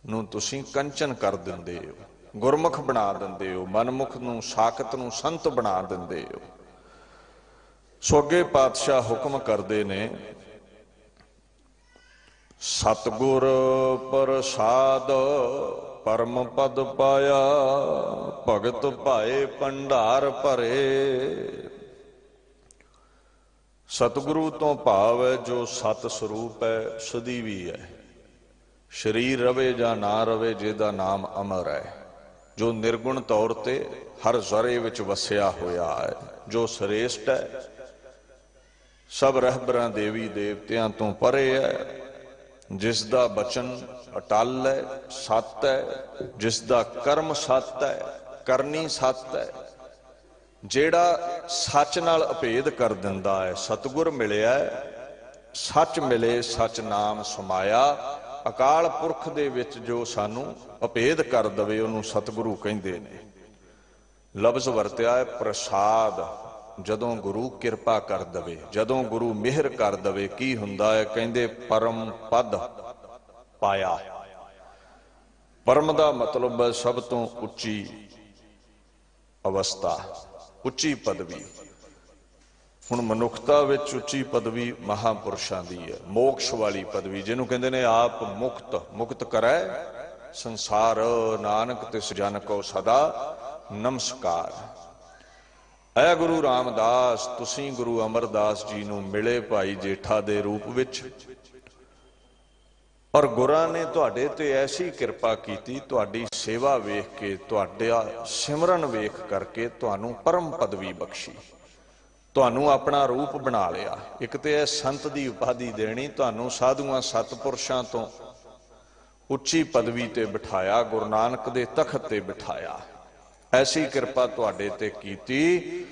ਨੂੰ ਤੁਸੀਂ ਕੰਚਨ ਕਰ ਦਿੰਦੇ ਹੋ, ਗੁਰਮੁਖ ਬਣਾ ਦਿੰਦੇ ਹੋ, ਮਨਮੁਖ ਨੂੰ ਸਾਖਤ ਨੂੰ ਸੰਤ ਬਣਾ ਦਿੰਦੇ ਹੋ। ਸੋ ਅੱਗੇ ਪਾਤਸ਼ਾਹ ਹੁਕਮ ਕਰਦੇ ਨੇ, ਸਤਿਗੁਰ ਪ੍ਰਸਾਦ ਪਰਮ ਪਦ ਪਾਇਆ, ਭਗਤ ਭਾਏ ਭੰਡਾਰ ਭਰੇ। ਸਤਿਗੁਰੂ ਤੋਂ ਭਾਵ ਹੈ ਜੋ ਸਤ ਸਰੂਪ ਹੈ, ਸਦੀ ਵੀ ਹੈ, ਸਰੀਰ ਰਵੇ ਜਾਂ ਨਾ ਰਵੇ, ਜਿਹਦਾ ਨਾਮ ਅਮਰ ਹੈ, ਜੋ ਨਿਰਗੁਣ ਤੌਰ ਤੇ ਹਰ ਜ਼ਰੇ ਵਿੱਚ ਵਸਿਆ ਹੋਇਆ ਹੈ, ਜੋ ਸ੍ਰੇਸ਼ਟ ਹੈ, ਸਭ ਰਹਿਬਰਾਂ ਦੇਵੀ ਦੇਵਤਿਆਂ ਤੋਂ ਪਰੇ ਹੈ, ਜਿਸ ਦਾ ਬਚਨ ਅਟਲ ਹੈ, ਸੱਤ ਹੈ, ਜਿਸ ਦਾ ਕਰਮ ਸੱਤ ਹੈ, ਕਰਨੀ ਸੱਤ ਹੈ, ਜਿਹੜਾ ਸੱਚ ਨਾਲ ਅਭੇਦ ਕਰ ਦਿੰਦਾ ਹੈ। ਸਤਿਗੁਰ ਮਿਲਿਆ, ਸੱਚ ਮਿਲੇ, ਸੱਚ ਨਾਮ ਸਮਾਇਆ। ਅਕਾਲ ਪੁਰਖ ਦੇ ਵਿੱਚ ਜੋ ਸਾਨੂੰ ਅਭੇਦ ਕਰ ਦਵੇ ਉਹਨੂੰ ਸਤਿਗੁਰੂ ਕਹਿੰਦੇ ਨੇ। ਲਫ਼ਜ਼ ਵਰਤਿਆ ਹੈ ਪ੍ਰਸਾਦ, ਜਦੋਂ ਗੁਰੂ ਕਿਰਪਾ ਕਰ ਦਵੇ, ਜਦੋਂ ਗੁਰੂ ਮਿਹਰ ਕਰ ਦਵੇ ਕੀ ਹੁੰਦਾ ਹੈ? ਕਹਿੰਦੇ ਪਰਮ ਪਦ ਪਾਇਆ। ਪਰਮ ਦਾ ਮਤਲਬ ਹੈ ਸਭ ਤੋਂ ਉੱਚੀ ਅਵਸਥਾ, ਉੱਚੀ ਪਦਵੀ। ਹੁਣ ਮਨੁੱਖਤਾ ਵਿੱਚ ਉੱਚੀ ਪਦਵੀ ਮਹਾਂਪੁਰਸ਼ਾਂ ਦੀ ਹੈ, ਮੋਕਸ਼ ਵਾਲੀ ਪਦਵੀ, ਜਿਹਨੂੰ ਕਹਿੰਦੇ ਨੇ ਆਪ ਮੁਕਤ, ਮੁਕਤ ਕਰੈ ਸੰਸਾਰ, ਨਾਨਕ ਤਿਸ ਜਨ ਕੋ ਸਦਾ ਨਮਸਕਾਰ। ਐ ਗੁਰੂ ਰਾਮਦਾਸ, ਤੁਸੀਂ ਗੁਰੂ ਅਮਰਦਾਸ ਜੀ ਨੂੰ ਮਿਲੇ ਭਾਈ ਜੇਠਾ ਦੇ ਰੂਪ ਵਿੱਚ, ਔਰ ਗੁਰਾਂ ਨੇ ਤੁਹਾਡੇ ਤੇ ਐਸੀ ਕਿਰਪਾ ਕੀਤੀ, ਤੁਹਾਡੀ ਸੇਵਾ ਵੇਖ ਕੇ, ਤੁਹਾਡਾ ਸਿਮਰਨ ਵੇਖ ਕਰਕੇ ਤੁਹਾਨੂੰ ਪਰਮ ਪਦਵੀ ਬਖਸ਼ੀ, ਤੁਹਾਨੂੰ ਆਪਣਾ ਰੂਪ ਬਣਾ ਲਿਆ। ਇੱਕ ਤੇ ਇਹ ਸੰਤ ਦੀ ਉਪਾਧੀ ਦੇਣੀ, ਤੁਹਾਨੂੰ ਸਾਧੂਆਂ ਸਤਪੁਰਸ਼ਾਂ ਤੋਂ ਉੱਚੀ ਪਦਵੀ ਤੇ ਬਿਠਾਇਆ, ਗੁਰੂ ਨਾਨਕ ਦੇ ਤਖਤ ਤੇ ਬਿਠਾਇਆ। ਐਸੀ ਕਿਰਪਾ ਤੁਹਾਡੇ ਤੇ ਕੀਤੀ,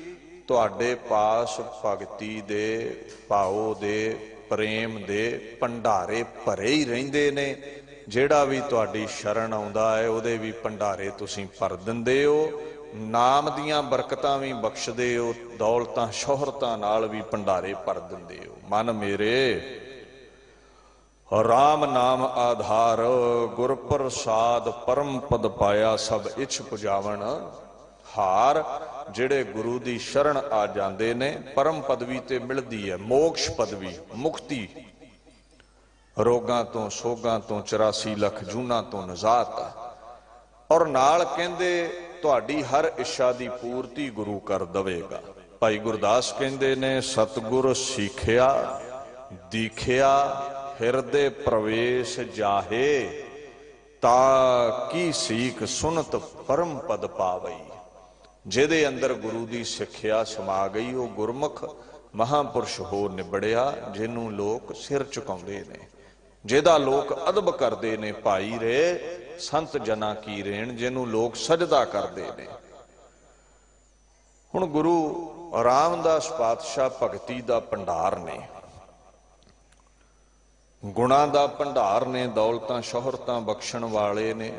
ਤੁਹਾਡੇ ਪਾਸ ਭਗਤੀ ਦੇ, ਭਾਉ ਦੇ, ਪ੍ਰੇਮ ਦੇ ਭੰਡਾਰੇ ਭਰੇ ਹੀ ਰਹਿੰਦੇ ਨੇ। ਜਿਹੜਾ ਵੀ ਤੁਹਾਡੀ ਸ਼ਰਨ ਆਉਂਦਾ ਹੈ ਉਹਦੇ ਵੀ ਭੰਡਾਰੇ ਤੁਸੀਂ ਭਰ ਦਿੰਦੇ ਹੋ, ਨਾਮ ਦੀਆਂ ਬਰਕਤਾਂ ਵੀ ਬਖਸ਼ਦੇ ਹੋ, ਦੌਲਤਾਂ ਸ਼ੋਹਰਤਾਂ ਨਾਲ ਵੀ ਭੰਡਾਰੇ ਭਰ ਦਿੰਦੇ ਹੋ। ਮਨ ਮੇਰੇ ਰਾਮ ਨਾਮ ਆਧਾਰ, ਗੁਰ ਪ੍ਰਸਾਦ ਪਰਮ ਪਦ ਪਾਇਆ, ਸਭ ਇੱਛ ਪੁਜਾਵਣ ਹਾਰ। ਜਿਹੜੇ ਗੁਰੂ ਦੀ ਸ਼ਰਨ ਆ ਜਾਂਦੇ ਨੇ ਪਰਮ ਪਦਵੀ ਤੇ ਮਿਲਦੀ ਹੈ, ਮੋਕਸ਼ ਪਦਵੀ, ਮੁਕਤੀ, ਰੋਗਾਂ ਤੋਂ, ਸੋਗਾਂ ਤੋਂ, 84 ਲੱਖ ਜੂਨਾਂ ਤੋਂ ਨਜ਼ਾਤ। ਔਰ ਨਾਲ ਕਹਿੰਦੇ ਤੁਹਾਡੀ ਹਰ ਇੱਛਾ ਦੀ ਪੂਰਤੀ ਗੁਰੂ ਕਰ ਦਵੇਗਾ। ਭਾਈ ਗੁਰਦਾਸ ਕਹਿੰਦੇ ਨੇ, ਸਤਿਗੁਰ ਸਿੱਖਿਆ ਦੀਖਿਆ ਹਿਰਦੇ ਪ੍ਰਵੇਸ਼ ਜਾਹੇ, ਤਾ ਕੀ ਸੀਖ ਸੁਨਤ ਪਰਮ ਪਦ ਪਾਵਈ। ਜਿਹਦੇ ਅੰਦਰ ਗੁਰੂ ਦੀ ਸਿੱਖਿਆ ਸਮਾ ਗਈ ਉਹ ਗੁਰਮੁਖ ਮਹਾਂਪੁਰਸ਼ ਹੋ ਨਿਬੜਿਆ, ਜਿਹਨੂੰ ਲੋਕ ਸਿਰ ਝੁਕਾਉਂਦੇ ਨੇ, ਜਿਹਦਾ ਲੋਕ ਅਦਬ ਕਰਦੇ ਨੇ। ਭਾਈ ਰੇ ਸੰਤ ਜਨਾ ਕੀ ਰੇਣ, ਜਿਹਨੂੰ ਲੋਕ ਸਜਦਾ ਕਰਦੇ ਨੇ। ਹੁਣ ਗੁਰੂ ਰਾਮਦਾਸ ਪਾਤਸ਼ਾਹ ਭਗਤੀ ਦਾ ਭੰਡਾਰ ਨੇ, ਗੁਣਾਂ ਦਾ ਭੰਡਾਰ ਨੇ, ਦੌਲਤਾਂ ਸ਼ੋਹਰਤਾਂ ਬਖਸ਼ਣ ਵਾਲੇ ਨੇ।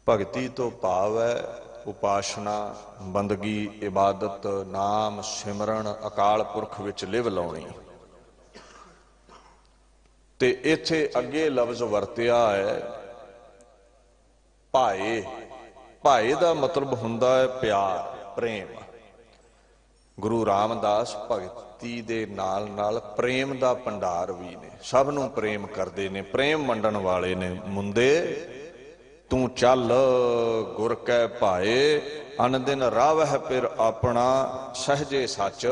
ਭਗਤੀ ਤੋਂ ਭਾਵ ਹੈ ਉਪਾਸ਼ਨਾ, ਬੰਦਗੀ, ਇਬਾਦਤ, ਨਾਮ ਸਿਮਰਨ, ਅਕਾਲ ਪੁਰਖ ਵਿੱਚ ਲਿਵ ਲਾਉਣੀ। ਤੇ ਇੱਥੇ ਅੱਗੇ ਲਫ਼ਜ਼ ਵਰਤਿਆ ਹੈ ਭਾਏ। ਭਾਏ ਦਾ ਮਤਲਬ ਹੁੰਦਾ ਹੈ ਪਿਆਰ, ਪ੍ਰੇਮ। ਗੁਰੂ ਰਾਮਦਾਸ ਭਗਤੀ ਦੇ ਨਾਲ ਨਾਲ ਪ੍ਰੇਮ ਦਾ ਭੰਡਾਰ ਵੀ ਨੇ, ਸਭ ਨੂੰ ਪ੍ਰੇਮ ਕਰਦੇ ਨੇ, ਪ੍ਰੇਮ ਵੰਡਣ ਵਾਲੇ ਨੇ। ਮੁੰਦੇ ਤੂੰ ਚੱਲ ਗੁਰ ਕੈ ਭਾਏ, ਅਨ ਦਿਨ ਰਾਵਹਿ ਫਿਰ ਆਪਣਾ, ਸਹਜੇ ਸੱਚ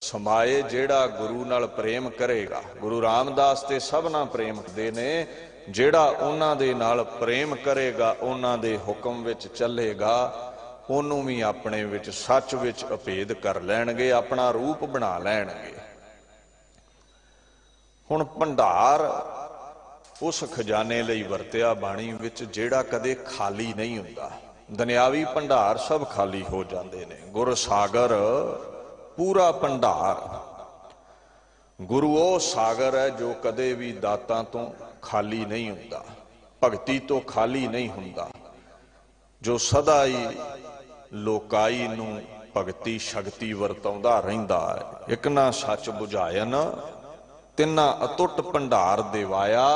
ਸਮਾਏ। ਜਿਹੜਾ ਗੁਰੂ ਨਾਲ ਪ੍ਰੇਮ ਕਰੇਗਾ, ਗੁਰੂ ਰਾਮਦਾਸ ਤੇ ਸਭ ਨਾਲ ਪ੍ਰੇਮ ਕਰਦੇ ਨੇ, ਜਿਹੜਾ ਉਹਨਾਂ ਦੇ ਨਾਲ ਪ੍ਰੇਮ ਕਰੇਗਾ, ਉਹਨਾਂ ਦੇ ਹੁਕਮ ਵਿੱਚ ਚੱਲੇਗਾ, ਉਹਨੂੰ ਵੀ ਆਪਣੇ ਵਿੱਚ ਸੱਚ ਵਿੱਚ ਅਭੇਦ ਕਰ ਲੈਣਗੇ, ਆਪਣਾ ਰੂਪ ਬਣਾ ਲੈਣਗੇ। ਹੁਣ ਭੰਡਾਰ ਉਸ ਖਜ਼ਾਨੇ ਲਈ ਵਰਤਿਆ ਬਾਣੀ ਵਿੱਚ ਜਿਹੜਾ ਕਦੇ ਖਾਲੀ ਨਹੀਂ ਹੁੰਦਾ। ਦੁਨਿਆਵੀ ਭੰਡਾਰ ਸਭ ਖਾਲੀ ਹੋ ਜਾਂਦੇ ਨੇ, ਗੁਰ ਸਾਗਰ ਪੂਰਾ ਭੰਡਾਰ। ਗੁਰੂ ਉਹ ਸਾਗਰ ਹੈ ਜੋ ਕਦੇ ਵੀ ਦਾਤਾਂ ਤੋਂ ਖਾਲੀ ਨਹੀਂ ਹੁੰਦਾ, ਭਗਤੀ ਤੋਂ ਖਾਲੀ ਨਹੀਂ ਹੁੰਦਾ, ਜੋ ਸਦਾ ਹੀ ਲੋਕਾਈ ਨੂੰ ਭਗਤੀ ਸ਼ਕਤੀ ਵਰਤਾਉਂਦਾ ਰਹਿੰਦਾ ਹੈ। ਇੱਕ ਨਾ ਸੱਚ ਬੁਝਾਇਨ ਤਿੰਨਾ ਅਤੁੱਟ ਭੰਡਾਰ ਦੇਵਾਇਆ,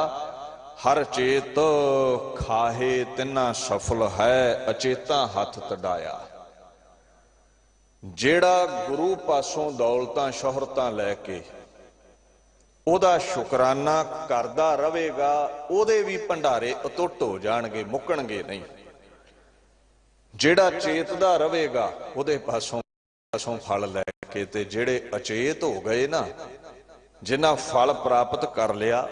ਹਰ ਚੇਤ ਖਾਹੇ ਤਿੰਨਾ ਸਫਲ ਹੈ, ਅਚੇਤਾ ਹੱਥ ਤਡਾਇਆ। ਜਿਹੜਾ ਗੁਰੂ ਪਾਸੋਂ ਦੌਲਤਾਂ ਸ਼ੋਹਰਤਾਂ ਲੈ ਕੇ ਉਹਦਾ ਸ਼ੁਕਰਾਨਾ ਕਰਦਾ ਰਹੇਗਾ, ਉਹਦੇ ਵੀ ਭੰਡਾਰੇ ਅਤੁੱਟ ਹੋ ਜਾਣਗੇ, ਮੁੱਕਣਗੇ ਨਹੀਂ। ਜਿਹੜਾ ਚੇਤਦਾ ਰਹੇਗਾ ਉਹਦੇ ਪਾਸੋਂ ਫਲ ਲੈ ਕੇ, ਤੇ ਜਿਹੜੇ ਅਚੇਤ ਹੋ ਗਏ ਨਾ, ਜਿਨ੍ਹਾਂ ਫਲ ਪ੍ਰਾਪਤ ਕਰ ਲਿਆ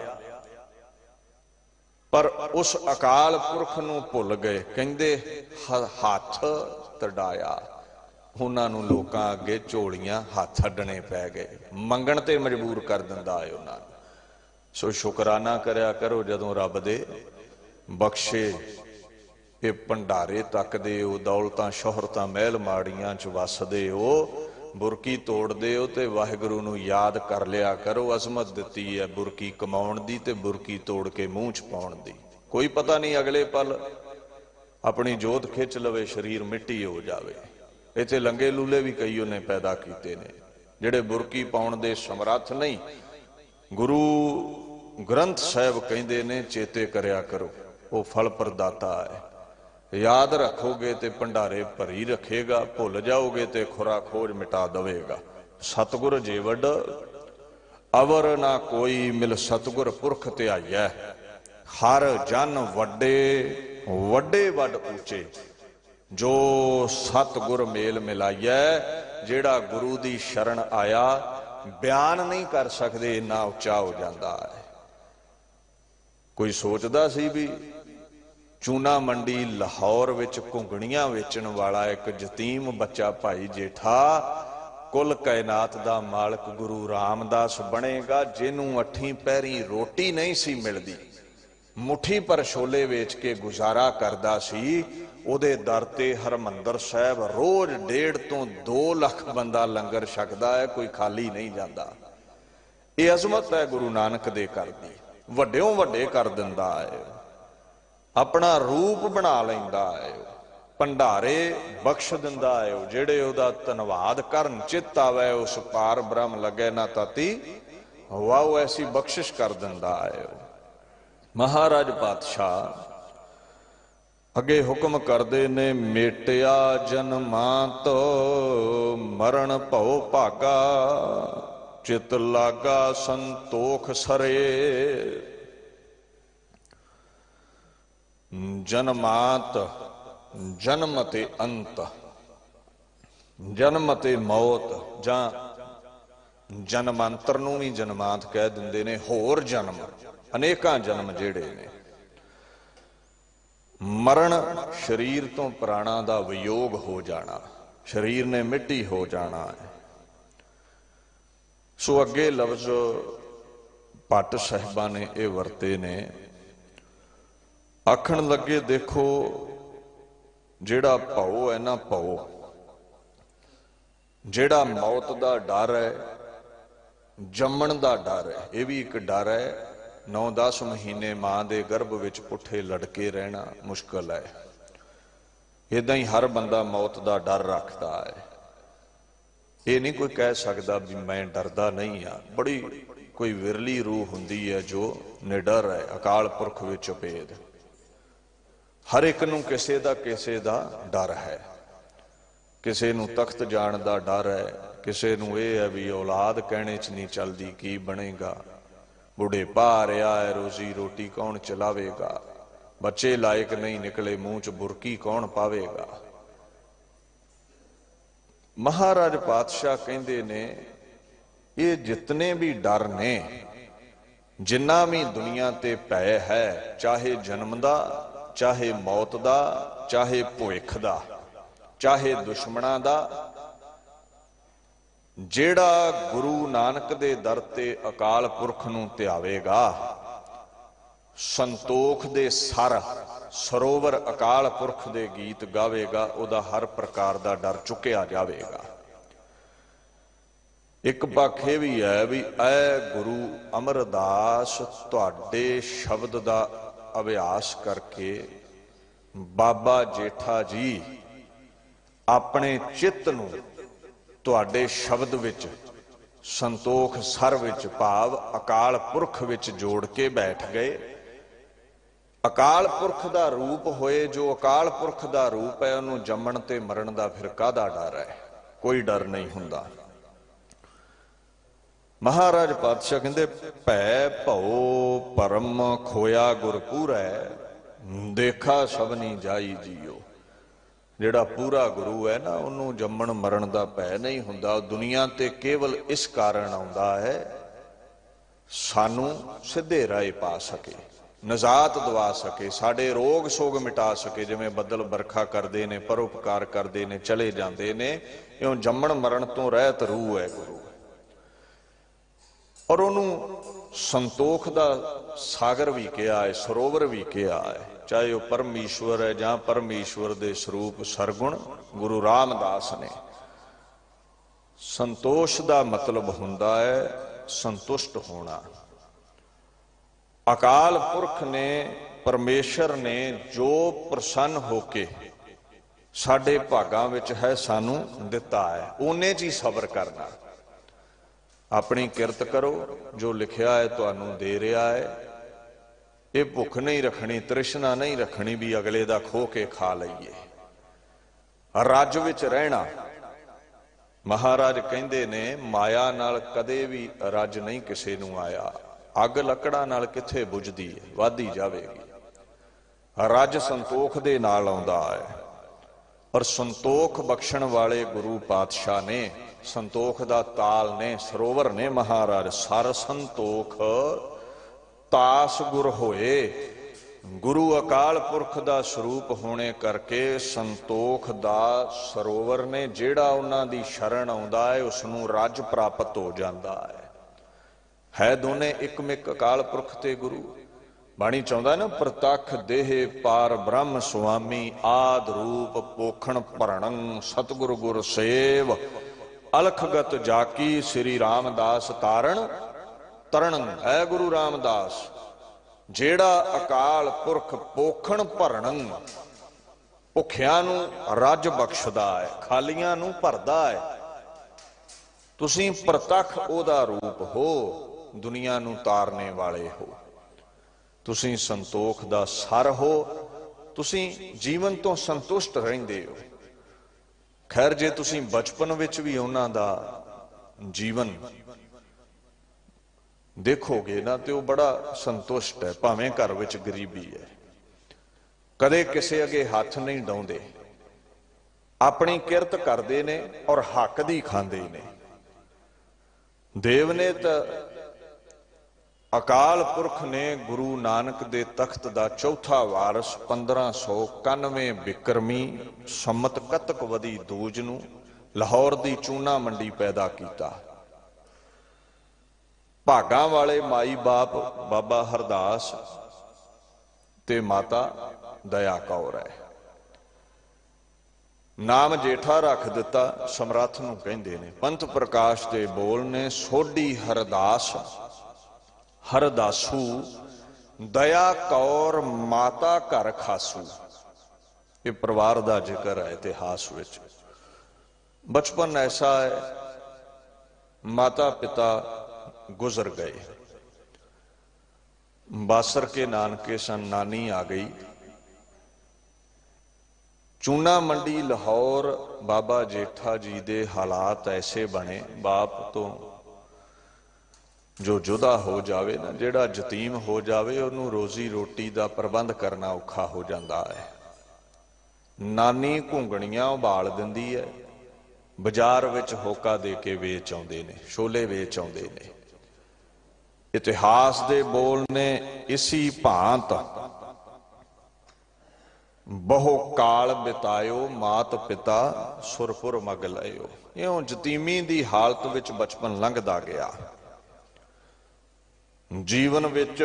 ਪਰ ਉਸ ਅਕਾਲ ਪੁਰਖ ਨੂੰ ਭੁੱਲ ਗਏ, ਕਹਿੰਦੇ ਹੱਥ ਤੜਾਇਆ, ਉਹਨਾਂ ਨੂੰ ਲੋਕਾਂ ਅੱਗੇ ਝੋਲੀਆਂ ਹੱਥ ਅੱਡਣੇ ਪੈ ਗਏ, ਮੰਗਣ ਤੇ ਮਜਬੂਰ ਕਰ ਦਿੰਦਾ ਹੈ ਉਹਨਾਂ ਨੂੰ। ਸੋ ਸ਼ੁਕਰਾਨਾ ਕਰਿਆ ਕਰੋ ਜਦੋਂ ਰੱਬ ਦੇ ਬਖਸ਼ੇ ਇਹ ਭੰਡਾਰੇ ਤੱਕਦੇ ਹੋ, ਦੌਲਤਾਂ ਸ਼ੋਹਰਤਾਂ ਮਹਿਲ ਮਾੜੀਆਂ ਚ ਵਸਦੇ ਹੋ, ਬੁਰਕੀ ਤੋੜਦੇ ਹੋ ਤੇ ਵਾਹਿਗੁਰੂ ਨੂੰ ਯਾਦ ਕਰ ਲਿਆ ਕਰੋ। ਅਜ਼ਮਤ ਦਿੱਤੀ ਹੈ ਬੁਰਕੀ ਕਮਾਉਣ ਦੀ ਤੇ ਬੁਰਕੀ ਤੋੜ ਕੇ ਮੂੰਹ ਚ ਪਾਉਣ ਦੀ। ਕੋਈ ਪਤਾ ਨਹੀਂ ਅਗਲੇ ਪਲ ਆਪਣੀ ਜੋਤ ਖਿੱਚ ਲਵੇ, ਸਰੀਰ ਮਿੱਟੀ ਹੋ ਜਾਵੇ। ਇੱਥੇ ਲੰਗੇ ਲੂਲੇ ਵੀ ਕਈ ਉਹਨੇ ਪੈਦਾ ਕੀਤੇ ਨੇ ਜਿਹੜੇ ਬੁਰਕੀ ਪਾਉਣ ਦੇ ਸਮਰੱਥ ਨਹੀਂ। ਗੁਰੂ ਗ੍ਰੰਥ ਸਾਹਿਬ ਕਹਿੰਦੇ ਨੇ ਚੇਤੇ ਕਰਿਆ ਕਰੋ, ਉਹ ਫਲ ਪ੍ਰਦਾਤਾ ਹੈ। ਯਾਦ ਰੱਖੋਗੇ ਤੇ ਭੰਡਾਰੇ ਭਰੀ ਰੱਖੇਗਾ, ਭੁੱਲ ਜਾਓਗੇ ਤੇ ਖੁਰਾ ਖੋਜ ਮਿਟਾ ਦੇਵੇਗਾ। ਸਤਿਗੁਰ ਜੇ ਵੱਡ ਅਵਰ ਨਾ ਕੋਈ, ਮਿਲ ਸਤਿਗੁਰ ਪੁਰਖ ਧਿਆਈਐ, ਹਰ ਜਨ ਵੱਡੇ ਵੱਡੇ ਵੱਡ ਉੱਚੇ। ਜੋ ਸਤਿਗੁਰ ਮੇਲ ਮਿਲਾਈਐ, ਜਿਹੜਾ ਗੁਰੂ ਦੀ ਸ਼ਰਨ ਆਇਆ, ਬਿਆਨ ਨਹੀਂ ਕਰ ਸਕਦੇ ਇੰਨਾ ਉੱਚਾ ਹੋ ਜਾਂਦਾ ਹੈ। ਕੋਈ ਸੋਚਦਾ ਸੀ ਵੀ ਚੂਨਾ ਮੰਡੀ ਲਾਹੌਰ ਵਿੱਚ ਘੁੰਗਣੀਆਂ ਵੇਚਣ ਵਾਲਾ ਇੱਕ ਯਤੀਮ ਬੱਚਾ ਭਾਈ ਜੇਠਾ ਕੁੱਲ ਕਾਇਨਾਤ ਦਾ ਮਾਲਕ ਗੁਰੂ ਰਾਮਦਾਸ ਬਣੇਗਾ, ਜਿਹਨੂੰ ਅੱਠੀਂ ਪਹਿਰੀ ਰੋਟੀ ਨਹੀਂ ਸੀ ਮਿਲਦੀ, ਮੁੱਠੀ ਪਰ ਛੋਲੇ ਵੇਚ ਕੇ ਗੁਜ਼ਾਰਾ ਕਰਦਾ ਸੀ। ਉਹਦੇ ਦਰ ਤੇ ਹਰਮੰਦਰ ਸਾਹਿਬ ਰੋਜ਼ 1.5 ਤੋਂ 2 ਲੱਖ ਬੰਦਾ ਲੰਗਰ ਛਕਦਾ ਹੈ, ਕੋਈ ਖਾਲੀ ਨਹੀਂ ਜਾਂਦਾ। ਇਹ ਅਜ਼ਮਤ ਹੈ ਗੁਰੂ ਨਾਨਕ ਦੇ ਘਰ ਦੀ, ਵੱਡਿਓਂ ਵੱਡੇ ਕਰ ਦਿੰਦਾ ਹੈ, ਆਪਣਾ ਰੂਪ ਬਣਾ ਲੈਂਦਾ ਹੈ, ਭੰਡਾਰੇ ਬਖਸ਼ ਦਿੰਦਾ ਹੈ। ਜਿਹੜੇ ਉਹਦਾ ਧੰਨਵਾਦ ਕਰਨ ਚਿੱਤ ਆਵੇ, ਉਸ ਪਾਰ ਬ੍ਰਹਮ ਲੱਗੇ ਨਾ ਤਾਤੀ ਵਾਹ, ਐਸੀ ਬਖਸ਼ਿਸ਼ ਕਰ ਦਿੰਦਾ ਹੈ। ਮਹਾਰਾਜ ਪਾਤਸ਼ਾਹ ਅੱਗੇ ਹੁਕਮ ਕਰਦੇ ਨੇ, ਮੇਟਿਆ ਜਨਮਾਂਤ ਮਰਨ ਭਉ ਭਾਗਾ, ਚਿਤ ਲਾਗਾ ਸੰਤੋਖ ਸਰੇ। ਜਨਮਾਂਤ ਜਨਮ ਤੇ ਅੰਤ, ਜਨਮ ਤੇ ਮੌਤ, ਜਾਂ ਜਨਮਾਂਤਰ ਨੂੰ ਵੀ ਜਨਮਾਂਤ ਕਹਿ ਦਿੰਦੇ ਨੇ। ਹੋਰ ਜਨਮ, ਅਨੇਕਾਂ ਜਨਮ ਜਿਹੜੇ ਨੇ। ਮਰਨ ਸਰੀਰ ਤੋਂ ਪ੍ਰਾਣਾਂ ਦਾ ਵਿਯੋਗ ਹੋ ਜਾਣਾ, ਸਰੀਰ ਨੇ ਮਿੱਟੀ ਹੋ ਜਾਣਾ ਹੈ। ਸੋ ਅੱਗੇ ਲਫ਼ਜ਼ ਭੱਟ ਸਾਹਿਬਾਂ ਨੇ ਇਹ ਵਰਤੇ ਨੇ, ਆਖਣ ਲੱਗੇ ਦੇਖੋ ਜਿਹੜਾ ਭਉ ਹੈ ਨਾ, ਭਉ ਜਿਹੜਾ ਮੌਤ ਦਾ ਡਰ ਹੈ, ਜੰਮਣ ਦਾ ਡਰ ਹੈ, ਇਹ ਵੀ ਇੱਕ ਡਰ ਹੈ। 9-10 ਮਹੀਨੇ ਮਾਂ ਦੇ ਗਰਭ ਵਿੱਚ ਪੁੱਠੇ ਲਟਕੇ ਰਹਿਣਾ ਮੁਸ਼ਕਲ ਹੈ। ਇਦਾਂ ਹੀ ਹਰ ਬੰਦਾ ਮੌਤ ਦਾ ਡਰ ਰੱਖਦਾ ਹੈ। ਇਹ ਨਹੀਂ ਕੋਈ ਕਹਿ ਸਕਦਾ ਵੀ ਮੈਂ ਡਰਦਾ ਨਹੀਂ ਆ। ਬੜੀ ਕੋਈ ਵਿਰਲੀ ਰੂਹ ਹੁੰਦੀ ਹੈ ਜੋ ਨਿਡਰ ਹੈ, ਅਕਾਲ ਪੁਰਖ ਵਿੱਚ ਉਪੇਦ। ਹਰ ਇੱਕ ਨੂੰ ਕਿਸੇ ਦਾ ਡਰ ਹੈ। ਕਿਸੇ ਨੂੰ ਤਖਤ ਜਾਣ ਦਾ ਡਰ ਹੈ, ਕਿਸੇ ਨੂੰ ਇਹ ਹੈ ਵੀ ਔਲਾਦ ਕਹਿਣੇ 'ਚ ਨਹੀਂ ਚੱਲਦੀ, ਕੀ ਬਣੇਗਾ, ਬੁਢੇਪਾ ਆ ਰਿਹਾ ਹੈ, ਰੋਜ਼ੀ ਰੋਟੀ ਕੌਣ ਚਲਾਵੇਗਾ, ਬੱਚੇ ਲਾਇਕ ਨਹੀਂ ਨਿਕਲੇ, ਮੂੰਹ 'ਚ ਬੁਰਕੀ ਕੌਣ ਪਾਵੇਗਾ। ਮਹਾਰਾਜ ਪਾਤਸ਼ਾਹ ਕਹਿੰਦੇ ਨੇ ਇਹ ਜਿਤਨੇ ਵੀ ਡਰ ਨੇ, ਜਿੰਨਾ ਵੀ ਦੁਨੀਆ ਤੇ ਭੈ ਹੈ, ਚਾਹੇ ਜਨਮ ਦਾ, ਚਾਹੇ ਮੌਤ ਦਾ, ਚਾਹੇ ਭੁੱਖ ਦਾ, ਚਾਹੇ ਦੁਸ਼ਮਣਾਂ ਦਾ, ਜਿਹੜਾ ਗੁਰੂ ਨਾਨਕ ਦੇ ਦਰ ਤੇ ਅਕਾਲ ਪੁਰਖ ਨੂੰ ਧਿਆਵੇਗਾ, ਸੰਤੋਖ ਦੇ ਸਰ ਸਰੋਵਰ ਅਕਾਲ ਪੁਰਖ ਦੇ ਗੀਤ ਗਾਵੇਗਾ, ਉਹਦਾ ਹਰ ਪ੍ਰਕਾਰ ਦਾ ਡਰ ਚੁੱਕਿਆ ਜਾਵੇਗਾ। ਇੱਕ ਪੱਖ ਇਹ ਵੀ ਹੈ ਵੀ ਐ ਗੁਰੂ ਅਮਰਦਾਸ ਤੁਹਾਡੇ ਸ਼ਬਦ ਦਾ ਅਭਿਆਸ ਕਰਕੇ ਬਾਬਾ ਜੇਠਾ ਜੀ ਆਪਣੇ ਚਿੱਤ ਨੂੰ ਤੁਹਾਡੇ ਸ਼ਬਦ ਵਿੱਚ ਸੰਤੋਖ ਸਰ ਵਿੱਚ ਭਾਵ ਅਕਾਲ ਪੁਰਖ ਵਿੱਚ ਜੋੜ ਕੇ ਬੈਠ ਗਏ। ਅਕਾਲ ਪੁਰਖ ਦਾ ਰੂਪ ਹੋਏ, ਜੋ ਅਕਾਲ ਪੁਰਖ ਦਾ ਰੂਪ ਹੈ ਉਹਨੂੰ ਜੰਮਣ ਤੇ ਮਰਨ ਦਾ ਫਿਰ ਕਾਹਦਾ ਡਰ ਹੈ? ਕੋਈ ਡਰ ਨਹੀਂ ਹੁੰਦਾ। ਮਹਾਰਾਜ ਪਾਤਸ਼ਾਹ ਕਹਿੰਦੇ ਭੈ ਭਉ ਪਰਮ ਖੋਇਆ ਗੁਰਪੂਰੈ, ਦੇਖਾ ਸਭਨੀ ਜਾਈ ਜੀਓ। ਜਿਹੜਾ ਪੂਰਾ ਗੁਰੂ ਹੈ ਨਾ, ਉਹਨੂੰ ਜੰਮਣ ਮਰਨ ਦਾ ਭੈ ਨਹੀਂ ਹੁੰਦਾ। ਦੁਨੀਆ ਤੇ ਕੇਵਲ ਇਸ ਕਾਰਨ ਆਉਂਦਾ ਹੈ ਸਾਨੂੰ ਸਿੱਧੇ ਰਾਹ ਪਾ ਸਕੇ, ਨਜ਼ਾਤ ਦਵਾ ਸਕੇ, ਸਾਡੇ ਰੋਗ ਸੋਗ ਮਿਟਾ ਸਕੇ। ਜਿਵੇਂ ਬੱਦਲ ਵਰਖਾ ਕਰਦੇ ਨੇ, ਪਰਉਪਕਾਰ ਕਰਦੇ ਨੇ, ਚਲੇ ਜਾਂਦੇ ਨੇ, ਇਉਂ ਜੰਮਣ ਮਰਨ ਤੋਂ ਰਹਿਤ ਰੂਹ ਹੈ ਗੁਰੂ। ਔਰ ਉਹਨੂੰ ਸੰਤੋਖ ਦਾ ਸਾਗਰ ਵੀ ਕਿਹਾ ਹੈ, ਸਰੋਵਰ ਵੀ ਕਿਹਾ ਹੈ, ਚਾਹੇ ਉਹ ਪਰਮੇਸ਼ਵਰ ਹੈ ਜਾਂ ਪਰਮੇਸ਼ਵਰ ਦੇ ਸਰੂਪ ਸਰਗੁਣ ਗੁਰੂ ਰਾਮਦਾਸ ਨੇ। ਸੰਤੋਸ਼ ਦਾ ਮਤਲਬ ਹੁੰਦਾ ਹੈ ਸੰਤੁਸ਼ਟ ਹੋਣਾ। ਅਕਾਲ ਪੁਰਖ ਨੇ, ਪਰਮੇਸ਼ਰ ਨੇ ਜੋ ਪ੍ਰਸੰਨ ਹੋ ਕੇ ਸਾਡੇ ਭਾਗਾਂ ਵਿੱਚ ਹੈ ਸਾਨੂੰ ਦਿੱਤਾ ਹੈ, ਉਹਨੇ 'ਚ ਹੀ ਸਬਰ ਕਰਨਾ। ਆਪਣੀ ਕਿਰਤ ਕਰੋ, ਜੋ ਲਿਖਿਆ ਹੈ ਤੁਹਾਨੂੰ ਦੇ ਰਿਹਾ ਹੈ। ਇਹ ਭੁੱਖ ਨਹੀਂ ਰੱਖਣੀ, ਤ੍ਰਿਸ਼ਨਾ ਨਹੀਂ ਰੱਖਣੀ ਵੀ ਅਗਲੇ ਦਾ ਖੋ ਕੇ ਖਾ ਲਈਏ। ਰੱਜ ਵਿੱਚ ਰਹਿਣਾ। ਮਹਾਰਾਜ ਕਹਿੰਦੇ ਨੇ ਮਾਇਆ ਨਾਲ ਕਦੇ ਵੀ ਰੱਜ ਨਹੀਂ ਕਿਸੇ ਨੂੰ ਆਇਆ। ਅੱਗ ਲੱਕੜਾਂ ਨਾਲ ਕਿੱਥੇ ਬੁਝਦੀ ਹੈ, ਵੱਧਦੀ ਜਾਵੇਗੀ। ਰੱਜ ਸੰਤੋਖ ਦੇ ਨਾਲ ਆਉਂਦਾ ਹੈ। ਔਰ ਸੰਤੋਖ ਬਖਸ਼ਣ ਵਾਲੇ ਗੁਰੂ ਪਾਤਸ਼ਾਹ ਨੇ, ਸੰਤੋਖ ਦਾ ਤਾਲ ਨੇ, ਸਰੋਵਰ ਨੇ ਮਹਾਰਾਜ। ਸਰ ਸੰਤੋਖ ਤਾਸ ਗੁਰ ਹੋਏ। ਗੁਰੂ ਅਕਾਲ ਪੁਰਖ ਦਾ ਸਰੂਪ ਹੋਣੇ ਕਰਕੇ ਸੰਤੋਖ ਦਾ ਸਰੋਵਰ ਨੇ। ਜਿਹੜਾ ਉਹਨਾਂ ਦੀ ਸ਼ਰਨ ਆਉਂਦਾ ਹੈ ਉਸ ਨੂੰ ਰੱਜ ਪ੍ਰਾਪਤ ਹੋ ਜਾਂਦਾ ਹੈ। ਦੋਨੇ ਇੱਕਮਿਕ ਅਕਾਲ ਪੁਰਖ ਤੇ ਗੁਰੂ। ਬਾਣੀ ਚਾਹੁੰਦਾ ਨਾ ਪ੍ਰਤੱਖ ਦੇਹ ਪਾਰ ਬ੍ਰਹਮ ਸੁਆਮੀ, ਆਦ ਰੂਪ ਪੋਖਣ ਭਰਣੰ ਸਤਿਗੁਰ ਗੁਰ ਸੇਵ, ਅਲਖਗਤ ਜਾਕੀ ਸ੍ਰੀ ਰਾਮਦਾਸ ਤਾਰਨ ਤਰਣ। ਹੈ ਗੁਰੂ ਰਾਮਦਾਸ ਜਿਹੜਾ ਅਕਾਲ ਪੁਰਖ ਪੋਖਣ ਭਰਣੰ, ਭੁੱਖਿਆਂ ਨੂੰ ਰੱਜ ਬਖਸ਼ਦਾ ਹੈ, ਖਾਲੀਆਂ ਨੂੰ ਭਰਦਾ ਹੈ। ਤੁਸੀਂ ਪ੍ਰਤੱਖ ਉਹਦਾ ਰੂਪ ਹੋ, ਦੁਨੀਆ ਨੂੰ ਤਾਰਨੇ ਵਾਲੇ ਹੋ। ਤੁਸੀਂ ਸੰਤੋਖ ਦਾ ਸਰ ਹੋ, ਤੁਸੀਂ ਜੀਵਨ ਤੋਂ ਸੰਤੁਸ਼ਟ ਰਹਿੰਦੇ ਹੋ। ਖੈਰ ਜੇ ਤੁਸੀਂ ਬਚਪਨ ਵਿੱਚ ਵੀ ਉਹਨਾਂ ਦਾ ਜੀਵਨ ਦੇਖੋਗੇ ਨਾ ਤੇ ਉਹ ਬੜਾ ਸੰਤੁਸ਼ਟ ਹੈ, ਭਾਵੇਂ ਘਰ ਵਿੱਚ ਗਰੀਬੀ ਹੈ। ਕਦੇ ਕਿਸੇ ਅੱਗੇ ਹੱਥ ਨਹੀਂ ਡਾਉਂਦੇ, ਆਪਣੀ ਕਿਰਤ ਕਰਦੇ ਨੇ ਔਰ ਹੱਕ ਦੀ ਖਾਂਦੇ ਨੇ। ਦੇਵ ਨੇ ਤਾਂ ਅਕਾਲ ਪੁਰਖ ਨੇ ਗੁਰੂ ਨਾਨਕ ਦੇ ਤਖਤ ਦਾ ਚੌਥਾ ਵਾਰਸ 1591 ਬਿਕਰਮੀ ਸੰਮਤ ਕੱਤਕ ਵਦੀ ਦੂਜ ਨੂੰ ਲਾਹੌਰ ਦੀ ਚੂਨਾ ਮੰਡੀ ਪੈਦਾ ਕੀਤਾ। ਭਾਗਾਂ ਵਾਲੇ ਮਾਈ ਬਾਪ ਬਾਬਾ ਹਰਦਾਸ ਤੇ ਮਾਤਾ ਦਇਆ ਕੌਰ ਹੈ। ਨਾਮ ਜੇਠਾ ਰੱਖ ਦਿੱਤਾ, ਸਮਰੱਥ ਨੂੰ ਕਹਿੰਦੇ ਨੇ। ਪੰਥ ਪ੍ਰਕਾਸ਼ ਦੇ ਬੋਲ ਨੇ ਸੋਢੀ ਹਰਦਾਸ ਹਰਦਾਸੂ, ਦਇਆ ਕੌਰ ਮਾਤਾ ਘਰ ਖਾਸੂ। ਇਹ ਪਰਿਵਾਰ ਦਾ ਜ਼ਿਕਰ ਹੈ ਇਤਿਹਾਸ ਵਿੱਚ। ਬਚਪਨ ਐਸਾ ਹੈ, ਮਾਤਾ ਪਿਤਾ ਗੁਜ਼ਰ ਗਏ। ਬਾਸਰ ਕੇ ਨਾਨਕੇ ਸਨ, ਨਾਨੀ ਆ ਗਈ। ਚੂਨਾ ਮੰਡੀ ਲਾਹੌਰ ਬਾਬਾ ਜੇਠਾ ਜੀ ਦੇ ਹਾਲਾਤ ਐਸੇ ਬਣੇ, ਬਾਪ ਤੋਂ ਜੋ ਜੁਦਾ ਹੋ ਜਾਵੇ ਨਾ, ਜਿਹੜਾ ਯਤੀਮ ਹੋ ਜਾਵੇ, ਉਹਨੂੰ ਰੋਜ਼ੀ ਰੋਟੀ ਦਾ ਪ੍ਰਬੰਧ ਕਰਨਾ ਔਖਾ ਹੋ ਜਾਂਦਾ ਹੈ। ਨਾਨੀ ਘੁੰਗਣੀਆਂ ਉਬਾਲ ਦਿੰਦੀ ਹੈ, ਬਾਜ਼ਾਰ ਵਿੱਚ ਹੋਕਾ ਦੇ ਕੇ ਵੇਚ ਆਉਂਦੇ ਨੇ, ਛੋਲੇ ਵੇਚ ਆਉਂਦੇ ਨੇ। ਇਤਿਹਾਸ ਦੇ ਬੋਲ ਨੇ ਇਸੀ ਭਾਂਤ ਬਹੁ ਕਾਲ ਬਿਤਾਇਓ, ਮਾਤ ਪਿਤਾ ਸੁਰਪੁਰ ਮਗ ਲਇਓ। ਇਉਂ ਯਤੀਮੀ ਦੀ ਹਾਲਤ ਵਿੱਚ ਬਚਪਨ ਲੰਘਦਾ ਗਿਆ। ਜੀਵਨ ਵਿੱਚ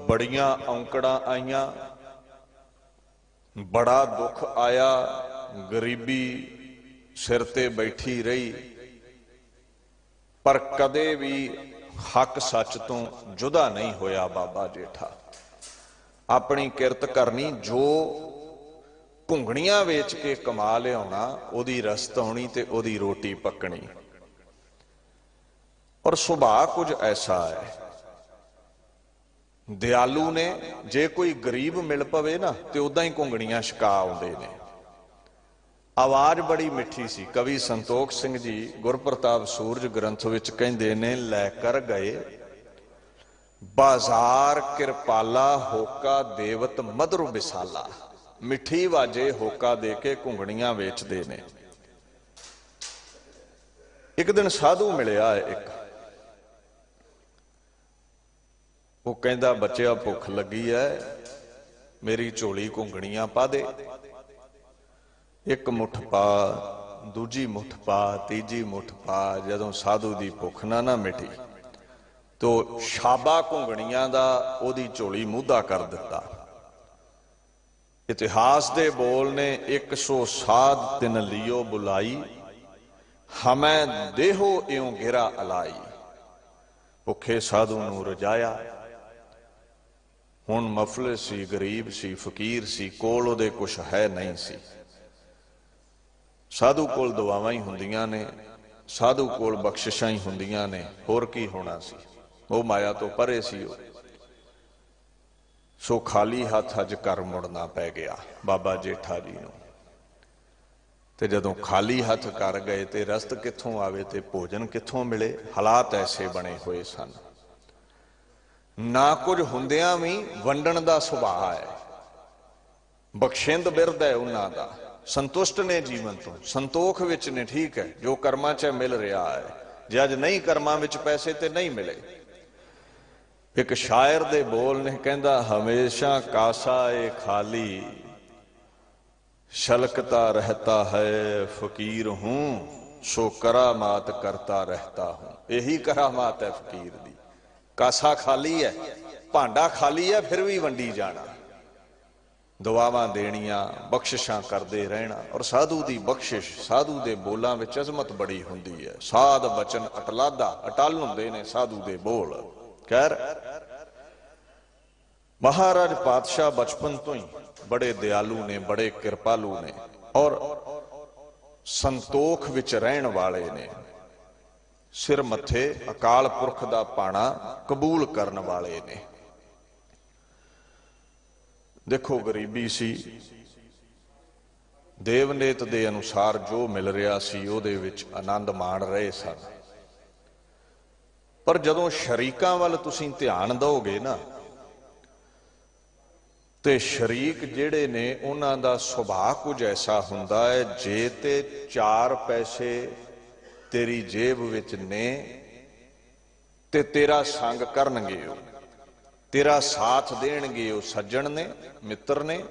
ਬੜੀਆਂ ਔਂਕੜਾਂ ਆਈਆਂ, ਬੜਾ ਦੁੱਖ ਆਇਆ, ਗਰੀਬੀ ਸਿਰ ਤੇ ਬੈਠੀ ਰਹੀ, ਪਰ ਕਦੇ ਵੀ ਹੱਕ ਸੱਚ ਤੋਂ ਜੁਦਾ ਨਹੀਂ ਹੋਇਆ ਬਾਬਾ ਜੇਠਾ। ਆਪਣੀ ਕਿਰਤ ਕਰਨੀ, ਜੋ ਘੁੰਗਣੀਆਂ ਵੇਚ ਕੇ ਕਮਾ ਲਿਆਉਣਾ, ਉਹਦੀ ਰਸਤ ਆਉਣੀ ਤੇ ਉਹਦੀ ਰੋਟੀ ਪੱਕਣੀ। ਔਰ ਸੁਭਾਅ ਕੁਝ ਐਸਾ ਹੈ, ਦਿਆਲੂ ਨੇ। ਜੇ ਕੋਈ ਗਰੀਬ ਮਿਲ ਪਵੇ ਨਾ ਤੇ ਉਦਾਂ ਹੀ ਘੁੰਗਣੀਆਂ ਛਕਾ ਆਉਂਦੇ ਨੇ। ਆਵਾਜ਼ ਬੜੀ ਮਿੱਠੀ ਸੀ। ਕਵੀ ਸੰਤੋਖ ਸਿੰਘ ਜੀ ਗੁਰਪ੍ਰਤਾਪ ਸੂਰਜ ਗ੍ਰੰਥ ਵਿੱਚ ਕਹਿੰਦੇ ਨੇ, ਲੈ ਕਰ ਗਏ ਬਾਜ਼ਾਰ ਕਿਰਪਾਲਾ, ਹੋਕਾ ਦੇਵਤ ਮਧੁਰ ਵਿਸਾਲਾ। ਮਿੱਠੀ ਵਾਜੇ ਹੋਕਾ ਦੇ ਕੇ ਘੁੰਗਣੀਆਂ ਵੇਚਦੇ ਨੇ। ਇੱਕ ਦਿਨ ਸਾਧੂ ਮਿਲਿਆ ਇੱਕ, ਉਹ ਕਹਿੰਦਾ, ਬੱਚਿਆ ਭੁੱਖ ਲੱਗੀ ਐ, ਮੇਰੀ ਝੋਲੀ ਘੁੰਗਣੀਆਂ ਪਾ ਦੇ। ਇੱਕ ਮੁੱਠ ਪਾ, ਦੂਜੀ ਮੁੱਠ ਪਾ, ਤੀਜੀ ਮੁੱਠ ਪਾ। ਜਦੋਂ ਸਾਧੂ ਦੀ ਭੁੱਖ ਨਾ ਮਿਟੀ ਤੋ ਸ਼ਾਬਾ ਘੁੰਗਣੀਆਂ ਦਾ ਉਹਦੀ ਝੋਲੀ ਮੂਧਾ ਕਰ ਦਿੱਤਾ। ਇਤਿਹਾਸ ਦੇ ਬੋਲ ਨੇ, 100 ਸਾਧ ਤਿਨ ਲਿਓ ਬੁਲਾਈ, ਹਮੈਂ ਦੇਹੋ ਇਉਂ ਘੇਰਾ ਅਲਾਈ। ਭੁੱਖੇ ਸਾਧੂ ਨੂੰ ਰਜਾਇਆ। ਹੁਣ ਮਫਲਿਸ ਸੀ, ਗਰੀਬ ਸੀ, ਫਕੀਰ ਸੀ, ਕੋਲ ਉਹਦੇ ਕੁਛ ਹੈ ਨਹੀਂ ਸੀ। ਸਾਧੂ ਕੋਲ ਦੁਆਵਾਂ ਹੀ ਹੁੰਦੀਆਂ ਨੇ, ਸਾਧੂ ਕੋਲ ਬਖਸ਼ਿਸ਼ਾਂ ਹੀ ਹੁੰਦੀਆਂ ਨੇ, ਹੋਰ ਕੀ ਹੋਣਾ ਸੀ। ਉਹ ਮਾਇਆ ਤੋਂ ਪਰੇ ਸੀ ਉਹ। ਸੋ ਖਾਲੀ ਹੱਥ ਅੱਜ ਘਰ ਮੁੜਨਾ ਪੈ ਗਿਆ ਬਾਬਾ ਜੇਠਾ ਜੀ ਨੂੰ। ਤੇ ਜਦੋਂ ਖਾਲੀ ਹੱਥ ਘਰ ਗਏ ਤੇ ਰਸਤ ਕਿੱਥੋਂ ਆਵੇ ਤੇ ਭੋਜਨ ਕਿੱਥੋਂ ਮਿਲੇ। ਹਾਲਾਤ ਐਸੇ ਬਣੇ ਹੋਏ ਸਨ। ਨਾ ਕੁਝ ਹੁੰਦਿਆਂ ਵੀ ਵੰਡਣ ਦਾ ਸੁਭਾਅ ਹੈ, ਬਖਸ਼ਿੰਦ ਬਿਰਧ ਹੈ ਉਹਨਾਂ ਦਾ। ਸੰਤੁਸ਼ਟ ਨੇ ਜੀਵਨ ਤੋਂ, ਸੰਤੋਖ ਵਿੱਚ ਨੇ। ਠੀਕ ਹੈ, ਜੋ ਕਰਮਾਂ 'ਚ ਮਿਲ ਰਿਹਾ ਹੈ। ਜੇ ਅੱਜ ਨਹੀਂ ਕਰਮਾਂ ਵਿੱਚ ਪੈਸੇ ਤੇ ਨਹੀਂ ਮਿਲੇ। ਇੱਕ ਸ਼ਾਇਰ ਦੇ ਬੋਲ ਨੇ, ਕਹਿੰਦਾ, ਹਮੇਸ਼ਾ ਕਾਸਾ ਏ ਖਾਲੀ, ਛਲਕਤਾ ਰਹਿਤਾ ਹੈ ਫਕੀਰ ਹੂੰ, ਸੋ ਕਰਾਮਾਤ ਕਰਤਾ ਰਹਿਤਾ ਹੂੰ। ਇਹੀ ਕਰਾਮਾਤ ਹੈ ਫਕੀਰ ਦੀ। ਕਾਸਾ ਖਾਲੀ ਹੈ, ਭਾਂਡਾ ਖਾਲੀ ਹੈ, ਫਿਰ ਵੀ ਵੰਡੀ ਜਾਣਾ, ਦੁਆਵਾਂ ਦੇਣੀਆਂ, ਬਖਸ਼ਿਸ਼ਾਂ ਕਰਦੇ ਰਹਿਣਾ। ਔਰ ਸਾਧੂ ਦੀ ਬਖਸ਼ਿਸ਼, ਸਾਧੂ ਦੇ ਬੋਲਾਂ ਵਿੱਚ ਅਜ਼ਮਤ ਬੜੀ ਹੁੰਦੀ ਹੈ। ਸਾਧ ਬਚਨ ਅਟਲਾਦਾ, ਅਟਲ ਹੁੰਦੇ ਨੇ ਸਾਧੂ ਦੇ ਬੋਲ। ਖੈਰ, ਮਹਾਰਾਜ ਪਾਤਸ਼ਾਹ ਬਚਪਨ ਤੋਂ ਹੀ ਬੜੇ ਦਿਆਲੂ ਨੇ, ਬੜੇ ਕਿਰਪਾਲੂ ਨੇ, ਔਰ ਸੰਤੋਖ ਵਿੱਚ ਰਹਿਣ ਵਾਲੇ ਨੇ। ਸਿਰ ਮੱਥੇ ਅਕਾਲ ਪੁਰਖ ਦਾ ਪਾਣਾ ਕਬੂਲ ਕਰਨ ਵਾਲੇ ਨੇ। ਦੇਖੋ, ਗਰੀਬੀ ਸੀ, ਦੇਵਨੇਤ ਦੇ ਅਨੁਸਾਰ ਜੋ ਮਿਲ ਰਿਹਾ ਸੀ ਉਹਦੇ ਵਿੱਚ ਆਨੰਦ ਮਾਣ ਰਹੇ ਸਨ। ਪਰ ਜਦੋਂ ਸ਼ਰੀਕਾਂ ਵੱਲ ਤੁਸੀਂ ਧਿਆਨ ਦਿਓਗੇ ਨਾ, ਤੇ ਸ਼ਰੀਕ ਜਿਹੜੇ ਨੇ ਉਹਨਾਂ ਦਾ ਸੁਭਾਅ ਕੁਝ ਐਸਾ ਹੁੰਦਾ ਹੈ, ਜੇ ਤੇ 4 ਪੈਸੇ ਤੇਰੀ ਜੇਬ ਵਿੱਚ ਨੇ ਤੇ ਤੇਰਾ ਸੰਗ ਕਰਨਗੇ, ਉਹ ਤੇਰਾ ਸਾਥ ਦੇਣਗੇ। ਉਹ ਸੱਜਣ ਨੇ, ਮਿੱਤਰ ਨੇ,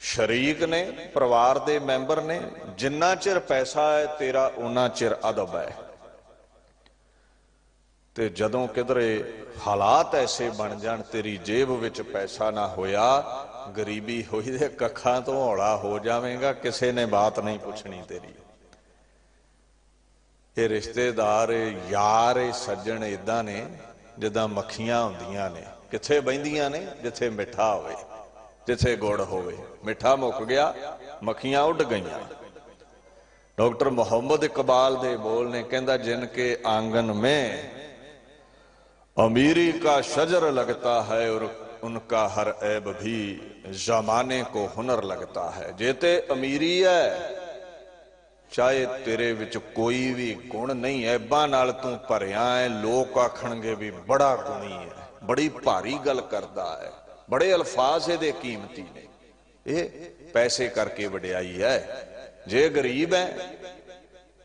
ਸ਼ਰੀਕ ਨੇ, ਪਰਿਵਾਰ ਦੇ ਮੈਂਬਰ ਨੇ। ਜਿੰਨਾ ਚਿਰ ਪੈਸਾ ਹੈ ਤੇਰਾ, ਉਹਨਾਂ ਚਿਰ ਅਦਬ ਹੈ। ਤੇ ਜਦੋਂ ਕਿਧਰੇ ਹਾਲਾਤ ਐਸੇ ਬਣ ਜਾਣ, ਤੇਰੀ ਜੇਬ ਵਿੱਚ ਪੈਸਾ ਨਾ ਹੋਇਆ, ਗਰੀਬੀ ਹੋਈ ਤੇ ਕੱਖਾਂ ਤੋਂ ਹੌਲਾ ਹੋ ਜਾਵੇਂਗਾ, ਕਿਸੇ ਨੇ ਬਾਤ ਨਹੀਂ ਪੁੱਛਣੀ ਤੇਰੀ। ਇਹ ਰਿਸ਼ਤੇਦਾਰ, ਯਾਰ, ਸੱਜਣ ਇਦਾਂ ਨੇ ਜਿੱਦਾਂ ਮੱਖੀਆਂ ਹੁੰਦੀਆਂ ਨੇ। ਕਿੱਥੇ ਬਹਿੰਦੀਆਂ ਨੇ? ਜਿੱਥੇ ਮਿੱਠਾ ਹੋਵੇ, ਜਿੱਥੇ ਗੁੜ ਹੋਵੇ। ਮਿੱਠਾ ਮੁੱਕ ਗਿਆ, ਮੱਖੀਆਂ ਉੱਡ ਗਈਆਂ। ਡਾਕਟਰ ਮੁਹੰਮਦ ਇਕਬਾਲ ਦੇ ਬੋਲ ਨੇ, ਕਹਿੰਦਾ, ਜਿਨ ਕੇ ਆਂਗਨ में अमीरी का शजर लगता है और उनका हर ऐब भी जमाने को हुनर लगता है। जेते अमीरी है, चाहे तेरे विच कोई भी गुण नहीं, ऐबां नाल तू भरिया है, लोग आखणगे भी बड़ा गुणी है, बड़ी भारी गल करदा है, बड़े अल्फाज इहदे कीमती ने। ये पैसे करके वडियाई है। जे गरीब है,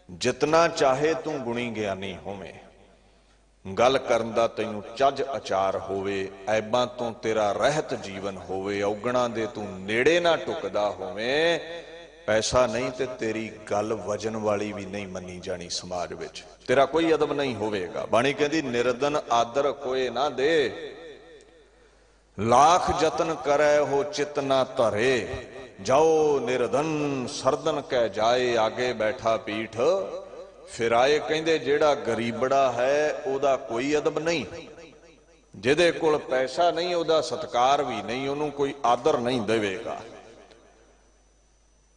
जितना चाहे तू गुणी ज्ञानी होवे, गल करन दा तैनूं ਚੱਜ अचार होवे, ऐबां तो तेरा रहत जीवन होवे, औगणां दे तू नेड़े ना टुकदा होवे, पैसा नहीं तो तेरी गल वजन वाली भी नहीं मनी जानी समाज विच, तेरा कोई अदब नहीं होवेगा। बाणी कहती निरदन आदर कोई ना दे, लाख जतन करे हो चित ना धरे, जाओ निर्धन सरदन कह जाए, आगे बैठा पीठ फिराए। कहंदे जेड़ा गरीबड़ा है ओदा कोई अदब नहीं, जिहदे कोल पैसा नहीं ओदा सत्कार भी नहीं, ओनू कोई आदर नहीं देवेगा।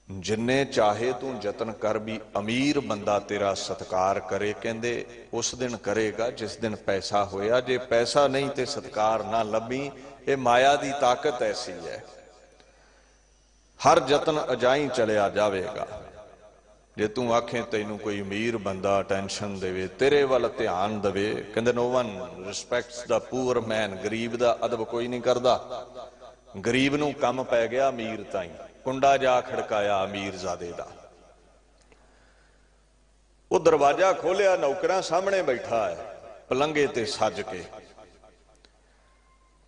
जिन्ने चाहे तू जतन कर भी अमीर बंदा तेरा सत्कार करे, कहंदे उस दिन करेगा जिस दिन पैसा होया। जे पैसा नहीं ते सत्कार ना लभी, ये माया दी ताकत ऐसी है। हर जतन अजाई चलिया जावेगा। जे तू आखे तैनू कोई अमीर बंदा टेंशन देवे, तेरे वाल ध्यान देवे, कहंदे no one respects the poor man, गरीब दा अदब कोई नहीं करदा। गरीब नू कम पै गया अमीर ताई, कुंडा जा खड़काया अमीरजादे दा, वो दरवाजा खोलिया, नौकरां सामने बैठा है पलंगे ते सज के।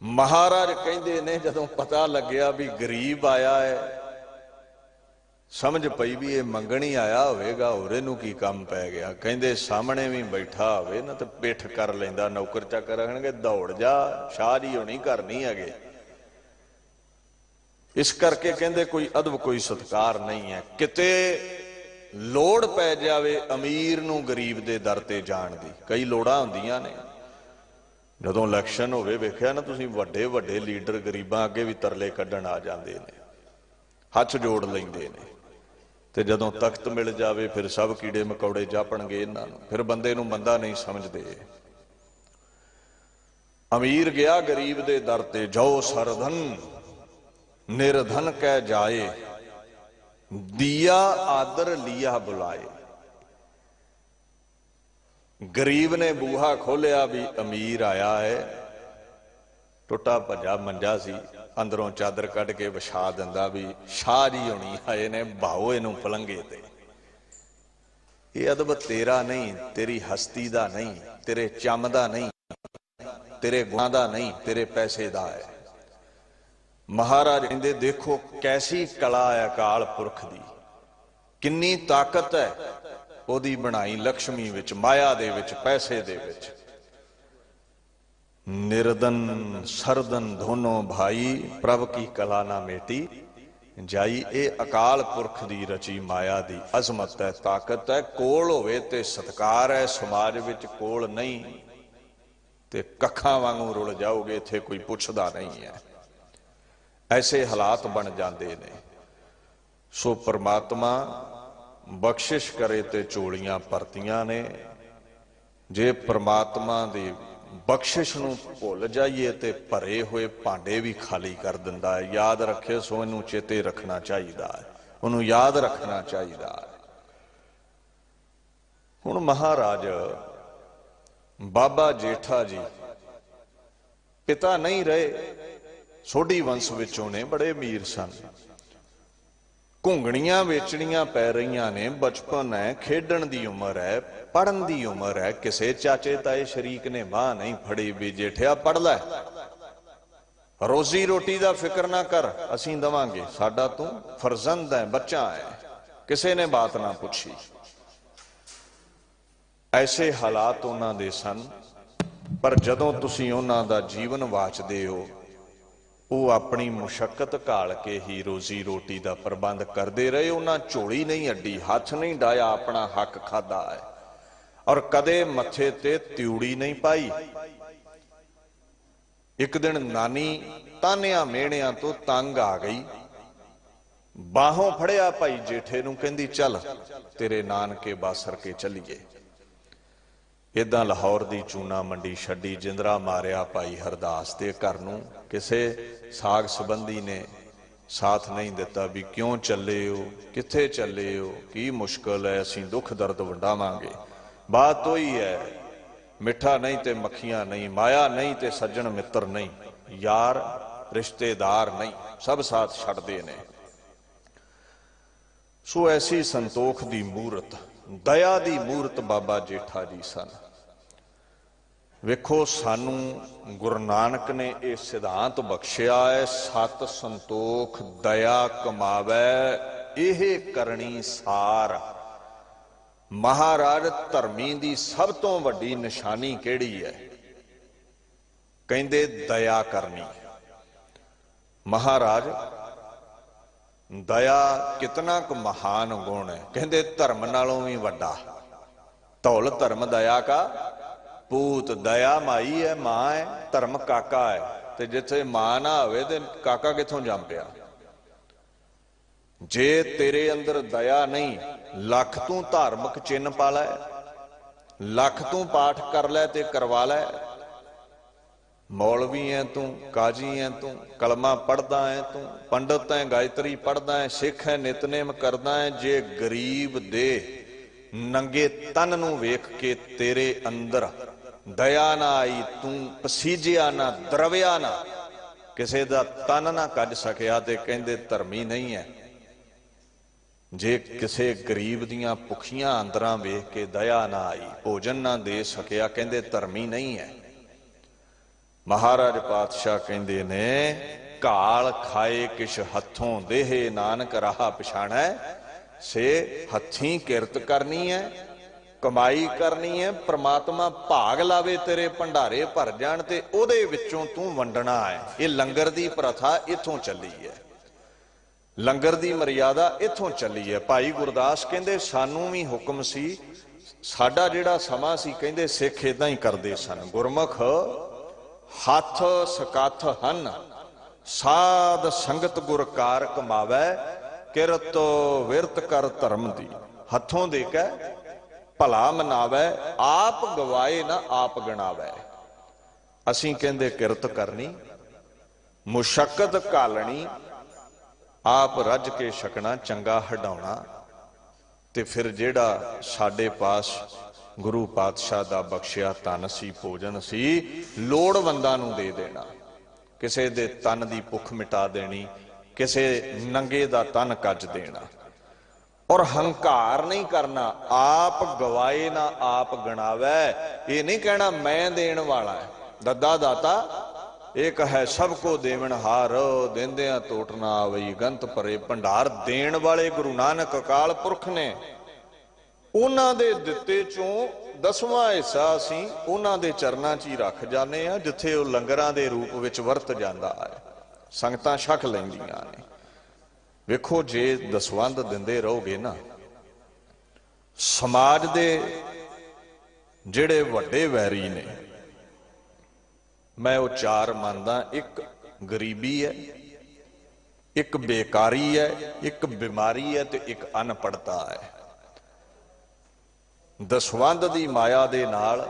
महाराज कहंदे ने जदों पता लग्या भी गरीब आया है, समझ पई भी ये मंगणी आया होवेगा, होरे नू की काम पै गया। कहंदे सामने भी बैठा होवे ना ते पिठ कर लैंदा, नौकर चाकर कहणगे दौड़ जा, शाह जी होनी घर नहीं हैगे। इस करके कहंदे कोई अदब कोई सत्कार नहीं है। किते लोड़ पै जावे अमीर नू गरीब दे दर ते जाण दी, कई लोड़ां हुंदियां ने। जदों इलैक्शन होवे वेखिया ना तुसीं, वड्डे वड्डे लीडर गरीबां अगे भी तरले कड्ढण आ जांदे ने, हथ जोड़ लैंदे ने, ते जदों तख्त मिल जावे फिर सब कीड़े मकौड़े जापणगे इन्हां नूं, फिर बंदे नूं बंदा नहीं समझदे। अमीर गया गरीब दे दर ते, जाओ सरधन निर्धन कह जाए, दिया आदर लिया बुलाए। गरीब ने बूहा खोलिया भी अमीर आया है, टुटा भजा मंजा सी, अंदरों चादर कढ़ के विछा दिंदा भी शाह जी होनी आए ने, भाओ इनू पलंगे ते। ये अदब तेरा नहीं, तेरी हस्ती दा नहीं, तेरे चम दा नहीं, तेरे गुणां दा नहीं, तेरे पैसे दा है। महाराज कहंदे देखो कैसी कला है अकाल पुरख दी, किन्नी ताकत है ओदी बनाई लक्ष्मी विच, माया दे विच, पैसे दे विच। निर्धन सरदन दोनों भाई, प्रभ की कला ना मेटी जाई। ए अकाल पुरख दी रची माया दी अजमत है, ताकत है। कोल होवे ते सत्कार है, समाज विच कोल नहीं ते कखां वांगू रुल जाओगे, इत्थे कोई पुछदा नहीं है। ऐसे हालात बन जाते ने। सो परमात्मा बख्शिश करे ते झोलियां भरतियां ने। जे परमात्मा दी बख्शिश नूं भुल जाइए ते भरे हुए भांडे भी खाली कर दिंदा है। याद रखे, सो इनू चेते रखना चाहिए, उन्हों याद रखना चाहिए। हुण महाराज बाबा जेठा जी पिता नहीं रहे, सोढ़ी वंश विचों ने, बड़े अमीर सन। घुंगणियां वेचणियां पै रहीआं ने, बचपन है, खेडण दी उमर है, पढ़न दी उमर है। किसे चाचे ताए शरीक ने बाह नहीं फड़ी भी जेठिया पढ़ लै, रोजी रोटी दा फिक्र ना कर, असीं दवांगे, साडा तू फरजंद है, बच्चा है। किसे ने बात ना पुछी। ऐसे हालात उन्हां दे सन। पर जदों तुसीं उन्हां दा जीवन वाचदे हो, वो अपनी मुशक्कत घाल के ही रोजी रोटी का प्रबंध करते रहे। उन्हें झोली नहीं अड्डी, हथ नहीं डाया, अपना हक खादा है। और कदे मथे ते त्यूड़ी नहीं पाई। एक दिन नानी तानिया मेहणिया तो तंग आ गई, बाहों फड़िया भाई जेठे नूं, कहंदी चल तेरे नानके बासर के चलीए। इदां लाहौर दी चूना मंडी छड्डी, जिंदरा मारिया भाई हरदास दे घर नूं। किसे साग संबंधी ने साथ नहीं दिता भी क्यों चले हो, किथे चले हो, की मुश्किल है, असीं दुख दर्द वंडावांगे। बात तो ही है, मिठा नहीं ते मक्खियां नहीं, माया नहीं ते सज्जन मित्र नहीं, यार रिश्तेदार नहीं, सब साथ छड्डदे ने। सो ऐसी संतोख दी मूरत, दया दी मूरत बाबा जेठा जी सन। वेखो सानू गुरु नानक ने यह सिद्धांत बख्शिया है, सत संतोख दया कमावै ਇਹ ਕਰਨੀ ਸਾਰ। ਮਹਾਰਾਜ ਧਰਮੀ ਦੀ ਸਭ ਤੋਂ ਵੱਡੀ ਨਿਸ਼ਾਨੀ ਕਿਹੜੀ ਹੈ? ਕਹਿੰਦੇ ਦਇਆ ਕਰਨੀ। ਮਹਾਰਾਜ ਦਇਆ ਕਿਤਨਾ ਕੁ ਮਹਾਨ ਗੁਣ ਹੈ। ਕਹਿੰਦੇ ਧਰਮ ਨਾਲੋਂ ਵੀ ਵੱਡਾ। ਧੌਲ ਧਰਮ ਦਇਆ ਕਾ ਪੂਤ। ਦਇਆ ਮਾਈ ਹੈ, ਮਾਂ ਹੈ, ਧਰਮ ਕਾਕਾ ਹੈ। ਤੇ ਜਿੱਥੇ ਮਾਂ ਨਾ ਹੋਵੇ ਤੇ ਕਾਕਾ ਕਿੱਥੋਂ ਜੰਮ ਪਿਆ? ਜੇ ਤੇਰੇ ਅੰਦਰ ਦਇਆ ਨਹੀਂ, ਲੱਖ ਤੂੰ ਧਾਰਮਿਕ ਚਿੰਨ ਪਾ ਲੈ, ਲੱਖ ਤੂੰ ਪਾਠ ਕਰ ਲੈ ਤੇ ਕਰਵਾ ਲੈ, ਮੌਲਵੀ ਐ ਤੂੰ, ਕਾਜੀ ਐ ਤੂੰ, ਕਲਮਾ ਪੜਦਾ ਐ ਤੂੰ, ਪੰਡਤ ਐ, ਗਾਇਤਰੀ ਪੜਦਾ ਐ, ਸਿੱਖ ਐ, ਨਿਤਨੇਮ ਕਰਦਾ ਐ, ਜੇ ਗਰੀਬ ਦੇ ਨੰਗੇ ਤਨ ਨੂੰ ਵੇਖ ਕੇ ਤੇਰੇ ਅੰਦਰ ਦਇਆ ਨਾ ਆਈ, ਤੂੰ ਪਸੀਜਿਆ ਨਾ, ਦਰਵਿਆ ਨਾ, ਕਿਸੇ ਦਾ ਤਨ ਨਾ ਕੱਜ ਸਕਿਆ, ਤੇ ਕਹਿੰਦੇ ਧਰਮੀ ਨਹੀਂ ਹੈ। ਜੇ ਕਿਸੇ ਗਰੀਬ ਦੀਆਂ ਭੁੱਖੀਆਂ ਅੰਦਰਾਂ ਵੇਖ ਕੇ ਦਇਆ ਨਾ ਆਈ, ਭੋਜਨ ਨਾ ਦੇ ਸਕਿਆ, ਕਹਿੰਦੇ ਧਰਮੀ ਨਹੀਂ ਹੈ। ਮਹਾਰਾਜ ਪਾਤਸ਼ਾਹ ਕਹਿੰਦੇ ਨੇ ਘਾਲ ਖਾਏ ਕਿਛ ਹੱਥੋਂ ਦੇਹ, ਨਾਨਕ ਰਾਹ ਪਛਾਣੈ ਸੇ ਹੱਥੀਂ ਕਿਰਤ ਕਰਨੀ ਹੈ, ਕਮਾਈ ਕਰਨੀ ਹੈ। ਪ੍ਰਮਾਤਮਾ ਭਾਗ ਲਾਵੇ, ਤੇਰੇ ਭੰਡਾਰੇ ਭਰ ਜਾਣ ਤੇ ਉਹਦੇ ਵਿੱਚੋਂ ਤੂੰ ਵੰਡਣਾ ਹੈ। ਇਹ ਲੰਗਰ ਦੀ ਪ੍ਰਥਾ ਇੱਥੋਂ ਚੱਲੀ ਹੈ, ਲੰਗਰ ਦੀ ਮਰਿਆਦਾ ਇੱਥੋਂ ਚੱਲੀ ਹੈ। ਭਾਈ ਗੁਰਦਾਸ ਕਹਿੰਦੇ ਸਾਨੂੰ ਵੀ ਹੁਕਮ ਸੀ, ਸਾਡਾ ਜਿਹੜਾ ਸਮਾਂ ਸੀ ਕਹਿੰਦੇ ਸਿੱਖ ਇਦਾਂ ਹੀ ਕਰਦੇ ਸਨ। ਗੁਰਮੁਖ ਹੱਥ ਸਕੱਥ ਹਨ, ਸਾਧ ਸੰਗਤ ਗੁਰ ਕਾਰ ਕਮਾਵੈ, ਕਿਰਤ ਵਿਰਤ ਕਰ ਧਰਮ ਦੀ। ਹੱਥੋਂ ਦੇ ਕੇ ਭਲਾ ਮਨਾਵੈ, ਆਪ ਗਵਾਏ ਨਾ ਆਪ ਗਣਾਵੈ। ਅਸੀਂ ਕਹਿੰਦੇ ਕਿਰਤ ਕਰਨੀ, ਮੁਸ਼ੱਕਤ ਘਾਲਣੀ, ਆਪ ਰੱਜ ਕੇ ਛਕਣਾ, ਚੰਗਾ ਹਟਾਉਣਾ, ਤੇ ਫਿਰ ਜਿਹੜਾ ਸਾਡੇ ਪਾਸ ਗੁਰੂ ਪਾਤਸ਼ਾਹ ਦਾ ਬਖਸ਼ਿਆ ਧਨ ਸੀ, ਭੋਜਨ ਸੀ, ਲੋੜਵੰਦਾਂ ਨੂੰ ਦੇ ਦੇਣਾ। ਕਿਸੇ ਦੇ ਤਨ ਦੀ ਭੁੱਖ ਮਿਟਾ ਦੇਣੀ, ਕਿਸੇ ਨੰਗੇ ਦਾ ਤਨ ਕੱਜ ਦੇਣਾ। ਔਰ ਹੰਕਾਰ ਨਹੀਂ ਕਰਨਾ, ਆਪ ਗਵਾਏ ਨਾ ਆਪ ਗਣਾਵੈ। ਇਹ ਨਹੀਂ ਕਹਿਣਾ ਮੈਂ ਦੇਣ ਵਾਲਾ ਹੈ। ਦੱਦਾ ਦਾਤਾ ਇੱਕ ਹੈ, ਸਭ ਕੋ ਦੇਵਨ ਹਾਰ, ਦੇਂਦਿਆਂ ਟੋਟ ਨਾ ਆਵਈ, ਗੰਤ ਭਰੇ ਭੰਡਾਰ। ਦੇਣ ਵਾਲੇ ਗੁਰੂ ਨਾਨਕ ਅਕਾਲ ਪੁਰਖ ਨੇ, ਉਹਨਾਂ ਦੇ ਦਿੱਤੇ ਚੋਂ 10ਵਾਂ ਹਿੱਸਾ ਅਸੀਂ ਉਹਨਾਂ ਦੇ ਚਰਨਾਂ 'ਚ ਹੀ ਰੱਖ ਜਾਂਦੇ ਆ, ਜਿੱਥੇ ਉਹ ਲੰਗਰਾਂ ਦੇ ਰੂਪ ਵਿੱਚ ਵਰਤ ਜਾਂਦਾ ਹੈ, ਸੰਗਤਾਂ ਛਕ ਲੈਂਦੀਆਂ ਨੇ। ਵੇਖੋ ਜੇ ਦਸਵੰਧ ਦਿੰਦੇ ਰਹੋਗੇ ਨਾ, ਸਮਾਜ ਦੇ ਜਿਹੜੇ ਵੱਡੇ ਵੈਰੀ ਨੇ, ਮੈਂ ਉਹ ਚਾਰ ਮੰਨਦਾ। ਇੱਕ ਗਰੀਬੀ ਹੈ, ਇੱਕ ਬੇਕਾਰੀ ਹੈ, ਇੱਕ ਬਿਮਾਰੀ ਹੈ, ਤੇ ਇੱਕ ਅਨਪੜ੍ਹਤਾ ਹੈ। ਦਸਵੰਧ ਦੀ ਮਾਇਆ ਦੇ ਨਾਲ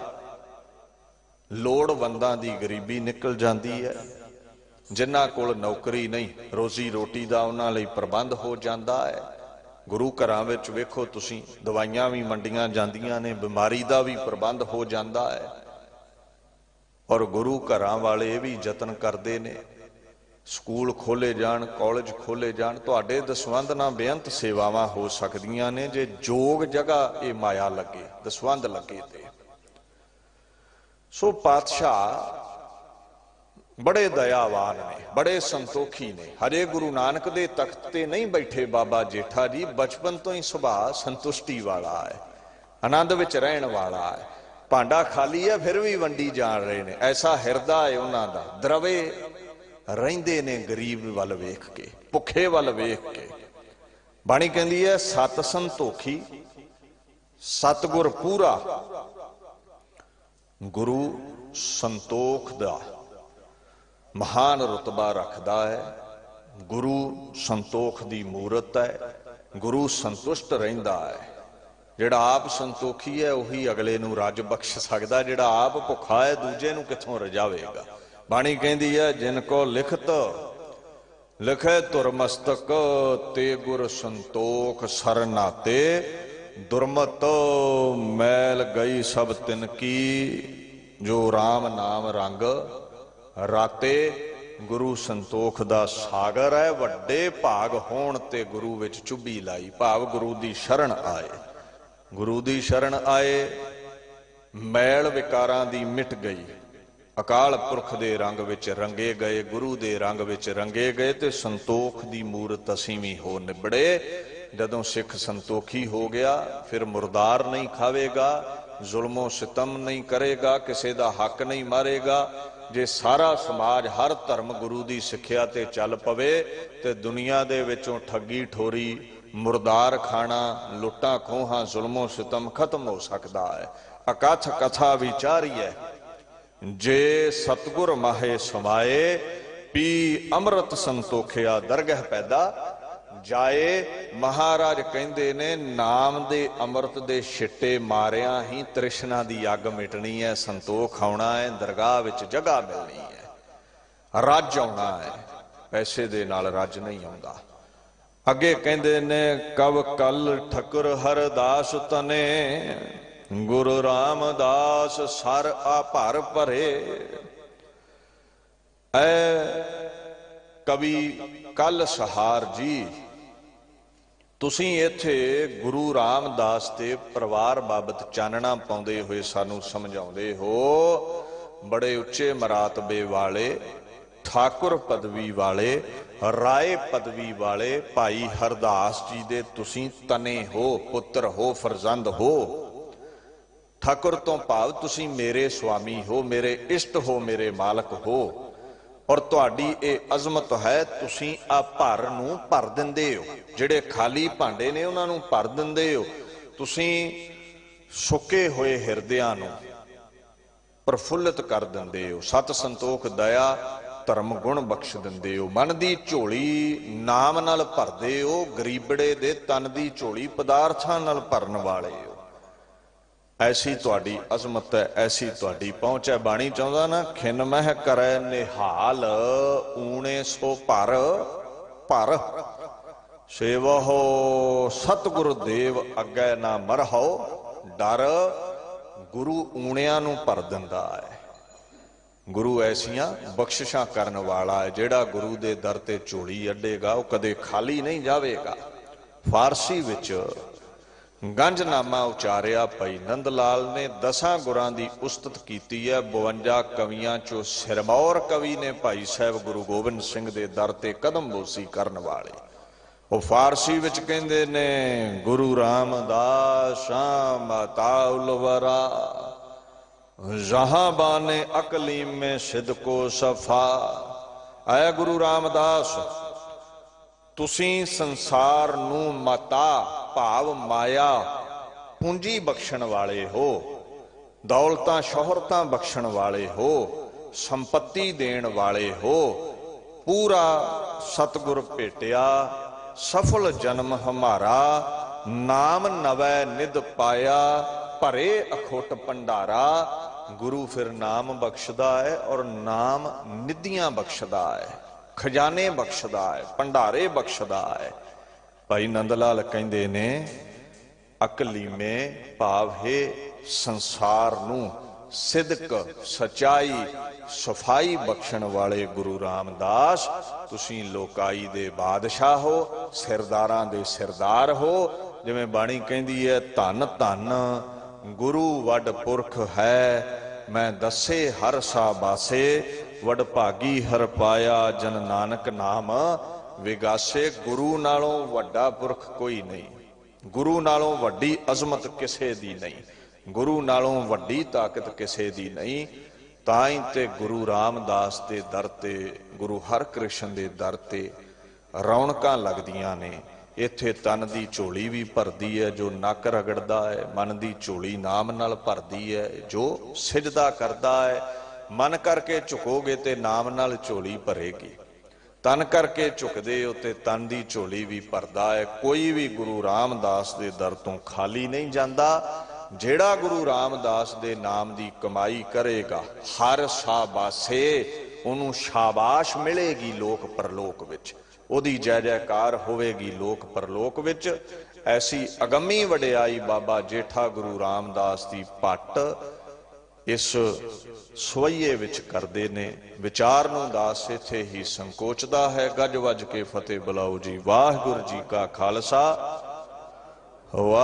ਲੋੜਵੰਦਾਂ ਦੀ ਗਰੀਬੀ ਨਿਕਲ ਜਾਂਦੀ ਹੈ। ਜਿਨ੍ਹਾਂ ਕੋਲ ਨੌਕਰੀ ਨਹੀਂ, ਰੋਜ਼ੀ ਰੋਟੀ ਦਾ ਉਹਨਾਂ ਲਈ ਪ੍ਰਬੰਧ ਹੋ ਜਾਂਦਾ ਹੈ। ਗੁਰੂ ਘਰਾਂ ਵਿੱਚ ਵੇਖੋ ਤੁਸੀਂ, ਦਵਾਈਆਂ ਵੀ ਮੰਡੀਆਂ ਜਾਂਦੀਆਂ ਨੇ, ਬਿਮਾਰੀ ਦਾ ਵੀ ਪ੍ਰਬੰਧ ਹੋ ਜਾਂਦਾ ਹੈ। ਔਰ ਗੁਰੂ ਘਰਾਂ ਵਾਲੇ ਇਹ ਵੀ ਯਤਨ ਕਰਦੇ ਨੇ, ਸਕੂਲ ਖੋਲੇ ਜਾਣ, ਕਾਲਜ ਖੋਲੇ ਜਾਣ। ਤੁਹਾਡੇ ਦਸਵੰਧ ਨਾਲ ਬੇਅੰਤ ਸੇਵਾਵਾਂ ਹੋ ਸਕਦੀਆਂ ਨੇ, ਜੇ ਜੋਗ ਜਗ੍ਹਾ ਇਹ ਮਾਇਆ ਲੱਗੇ, ਦਸਵੰਧ ਲੱਗੇ ਤੇ। ਸੋ ਪਾਤਸ਼ਾਹ ਬੜੇ ਦਇਆਵਾਨ ਨੇ, ਬੜੇ ਸੰਤੋਖੀ ਨੇ। ਹਜੇ ਗੁਰੂ ਨਾਨਕ ਦੇ ਤਖਤ ਤੇ ਨਹੀਂ ਬੈਠੇ ਬਾਬਾ ਜੇਠਾ ਜੀ, ਬਚਪਨ ਤੋਂ ਹੀ ਸੁਭਾਅ ਸੰਤੁਸ਼ਟੀ ਵਾਲਾ ਹੈ, ਆਨੰਦ ਵਿੱਚ ਰਹਿਣ ਵਾਲਾ ਹੈ। ਭਾਂਡਾ ਖਾਲੀ ਹੈ ਫਿਰ ਵੀ ਵੰਡੀ ਜਾਣ ਰਹੇ ਨੇ, ਐਸਾ ਹਿਰਦਾ ਹੈ ਉਹਨਾਂ ਦਾ। ਦਰਵੇ ਰਹਿੰਦੇ ਨੇ ਗਰੀਬ ਵੱਲ ਵੇਖ ਕੇ, ਭੁੱਖੇ ਵੱਲ ਵੇਖ ਕੇ। ਬਾਣੀ ਕਹਿੰਦੀ ਹੈ ਸਤ ਸੰਤੋਖੀ ਸਤਿਗੁਰ ਪੂਰਾ। ਗੁਰੂ ਸੰਤੋਖ ਦਾ ਮਹਾਨ ਰੁਤਬਾ ਰੱਖਦਾ ਹੈ। ਗੁਰੂ ਸੰਤੋਖ ਦੀ ਮੂਰਤ ਹੈ। ਗੁਰੂ ਸੰਤੁਸ਼ਟ ਰਹਿੰਦਾ ਹੈ। ਜਿਹੜਾ ਆਪ ਸੰਤੋਖੀ ਹੈ ਉਹੀ ਅਗਲੇ ਨੂੰ ਰੱਜ ਬਖਸ਼ ਸਕਦਾ। ਜਿਹੜਾ ਆਪ ਭੁੱਖਾ ਹੈ ਦੂਜੇ ਨੂੰ ਕਿੱਥੋਂ ਰਜਾਵੇਗਾ। ਬਾਣੀ ਕਹਿੰਦੀ ਹੈ ਜਿਨ ਕੋ ਲਿਖਤ ਲਿਖੇ ਧੁਰ ਮਸਤਕ, ਤੇ ਗੁਰ ਸੰਤੋਖ ਸਰਨਾਤੇ। ਦੁਰਮਤ ਮੈਲ ਗਈ ਸਭ ਤਿਨ ਕੀ, ਜੋ ਰਾਮ ਨਾਮ ਰੰਗ ਰਾਤੇ। ਗੁਰੂ ਸੰਤੋਖ ਦਾ ਸਾਗਰ ਹੈ। ਵੱਡੇ ਭਾਗ ਹੋਣ ਤੇ ਗੁਰੂ ਵਿੱਚ ਚੁੱਭੀ ਲਾਈ, ਭਾਵ ਗੁਰੂ ਦੀ ਸ਼ਰਨ ਆਏ। ਗੁਰੂ ਦੀ ਸ਼ਰਨ ਆਏ, ਮੈਲ ਵਿਕਾਰਾਂ ਦੀ ਮਿਟ ਗਈ, ਅਕਾਲ ਪੁਰਖ ਦੇ ਰੰਗ ਵਿੱਚ ਰੰਗੇ ਗਏ, ਗੁਰੂ ਦੇ ਰੰਗ ਵਿੱਚ ਰੰਗੇ ਗਏ, ਤੇ ਸੰਤੋਖ ਦੀ ਮੂਰਤ ਅਸੀਂ ਵੀ ਹੋ ਨਿਬੜੇ। जदों सिख संतोखी हो गया फिर मुर्दार नहीं खावेगा, जुल्मो सितम नहीं करेगा, किसी का हक नहीं मारेगा। जे सारा समाज हर धर्म गुरु की सिक्ख्या ते चल पवे ते दुनिया दे विचों ठगी ठोरी, मुर्दार खाना, लुट्टां खोहां, जुल्मो सितम खत्म हो सकता है। अकथ कथा विचारी है, जे सतगुर माहे समाए, पी अमृत संतोखिया दरगह पैदा जाए। महाराज कहते ने नाम दे अमृत दे छिट्टे मारिया ही तृष्णा दी अग मिटनी है, संतोख आना है, दरगाह विच जगह मिलनी है, रज आना है। पैसे दे नाल रज नहीं आउंदा। अगे कहते ने कव कल ठकुर हरदास तने, गुरु रामदास सर आभर भरे। ऐ कवि कल सहार जी, तुसीं इत्थे गुरु रामदास ते परिवार बाबत चानना पाउंदे होए सानू समझाउंदे हो। बड़े उच्चे मरातबे वाले, ठाकुर पदवी वाले, राय पदवी वाले भाई हरदास जी दे तुसीं तने हो, पुत्र हो, फरजंद हो। ठाकुर तो भाव तुसीं मेरे स्वामी हो, मेरे इष्ट हो, मेरे मालक हो। और तुहाडी ये अजमत है, तुसीं आ भर नूं भर दिंदे हो, जिहड़े खाली भांडे ने उन्हां नूं भर दिंदे हो। तुसीं सुके होए हिरदियां नूं प्रफुल्लित कर दिंदे हो, सत संतोख दया धर्म गुण बख्श दिंदे हो। मन दी झोली नाम नाल भरदे हो, गरीबड़े दे तन दी झोली पदार्थां नाल भरन वाले हो। ऐसी तुहाडी अजमत है, ऐसी तुहाडी पहुंच है। बाणी चाहुंदा ना, खिन मह करे निहाल, ऊणे सो भर भर। सेवहो सतगुरु देव अगे ना मरहो डर। गुरु ऊणियां नूं भर दिंदा है। गुरु ऐसियां बख्शिशां करन वाला है। जिहड़ा गुरु दे दर ते झोली अड्डेगा वो कदे खाली नहीं जावेगा। फारसी विच गंजनामा उचारिया भाई नंद लाल ने, 10 गुरां दी उस्तत कीती है। 52 कवियां चो सिरमौर कवि ने भाई साहब गुरु गोबिंद सिंह दे दर ते कदम बोसी करन वाले। वो फारसी विच कहंदे ने, गुरु रामदास माताउलवरा, जहां बाने अकलीम में सिद्ध को सफा। आया गुरु रामदास, तुसीं संसार नूं माता भाव माया पूंजी बख्शण वाले हो, दौलतां शोहरतां बख्शण वाले हो, संपत्ति देण वाले हो। पूरा सतगुर भेटिया, सफल जन्म हमारा, नाम नवै निध पाया, भरे अखुट भंडारा। गुरु फिर नाम बख्शदा है और नाम निधियां बख्शदा है, खजाने बख्शदा है, भंडारे बख्शदा है। भाई नंदलाल कहंदे ने, अकलीमे भाव है संसार नूं सिदक सच्चाई सफाई बख्शण वाले गुरु रामदास। तुसीं लोकाई दे बादशाह हो, सिरदारां दे सिरदार हो। जिवें बाणी कहंदी है, धन धन गुरु वड पुरख है, मैं दसे हर सा बासे, वड भागी हर पाया जन नानक नाम विगासे। गुरु नालों वड्डा पुरख कोई नहीं, गुरु नालों वड्डी अजमत किसे दी नहीं, गुरु नालों वड्डी ताकत किसे दी नहीं। ताई ते गुरु रामदास दे दर ते, गुरु हरकृष्ण दे दर ते रौनकां लगदियां ने। इत्थे तन दी झोली भी भरदी है जो नक रगड़दा है, मन दी झोली नाम नाल भरदी है जो सिजदा करदा है। मन करके झुकोगे ते नाम नाल झोली भरेगी, तन करके झुकदे हो ते तन दी झोली भी भरदा है। कोई भी गुरु रामदास दे दर तों खाली नहीं जांदा। जेड़ा गुरु रामदास दे नाम दी कमाई करेगा, हर शाबाशे उन्हों शाबाश मिलेगी लोक परलोक विच, ओदी जय जयकार होवेगी लोक परलोक विच। ऐसी अगमी वडियाई बाबा जेठा गुरु रामदास दी पट इस सवैये विच करदे ने। विचार नूं दास इत्थे ही संकोचदा है। गज वज के फतेह बुलाओ जी। वाहिगुरू जी का खालसा, वाह।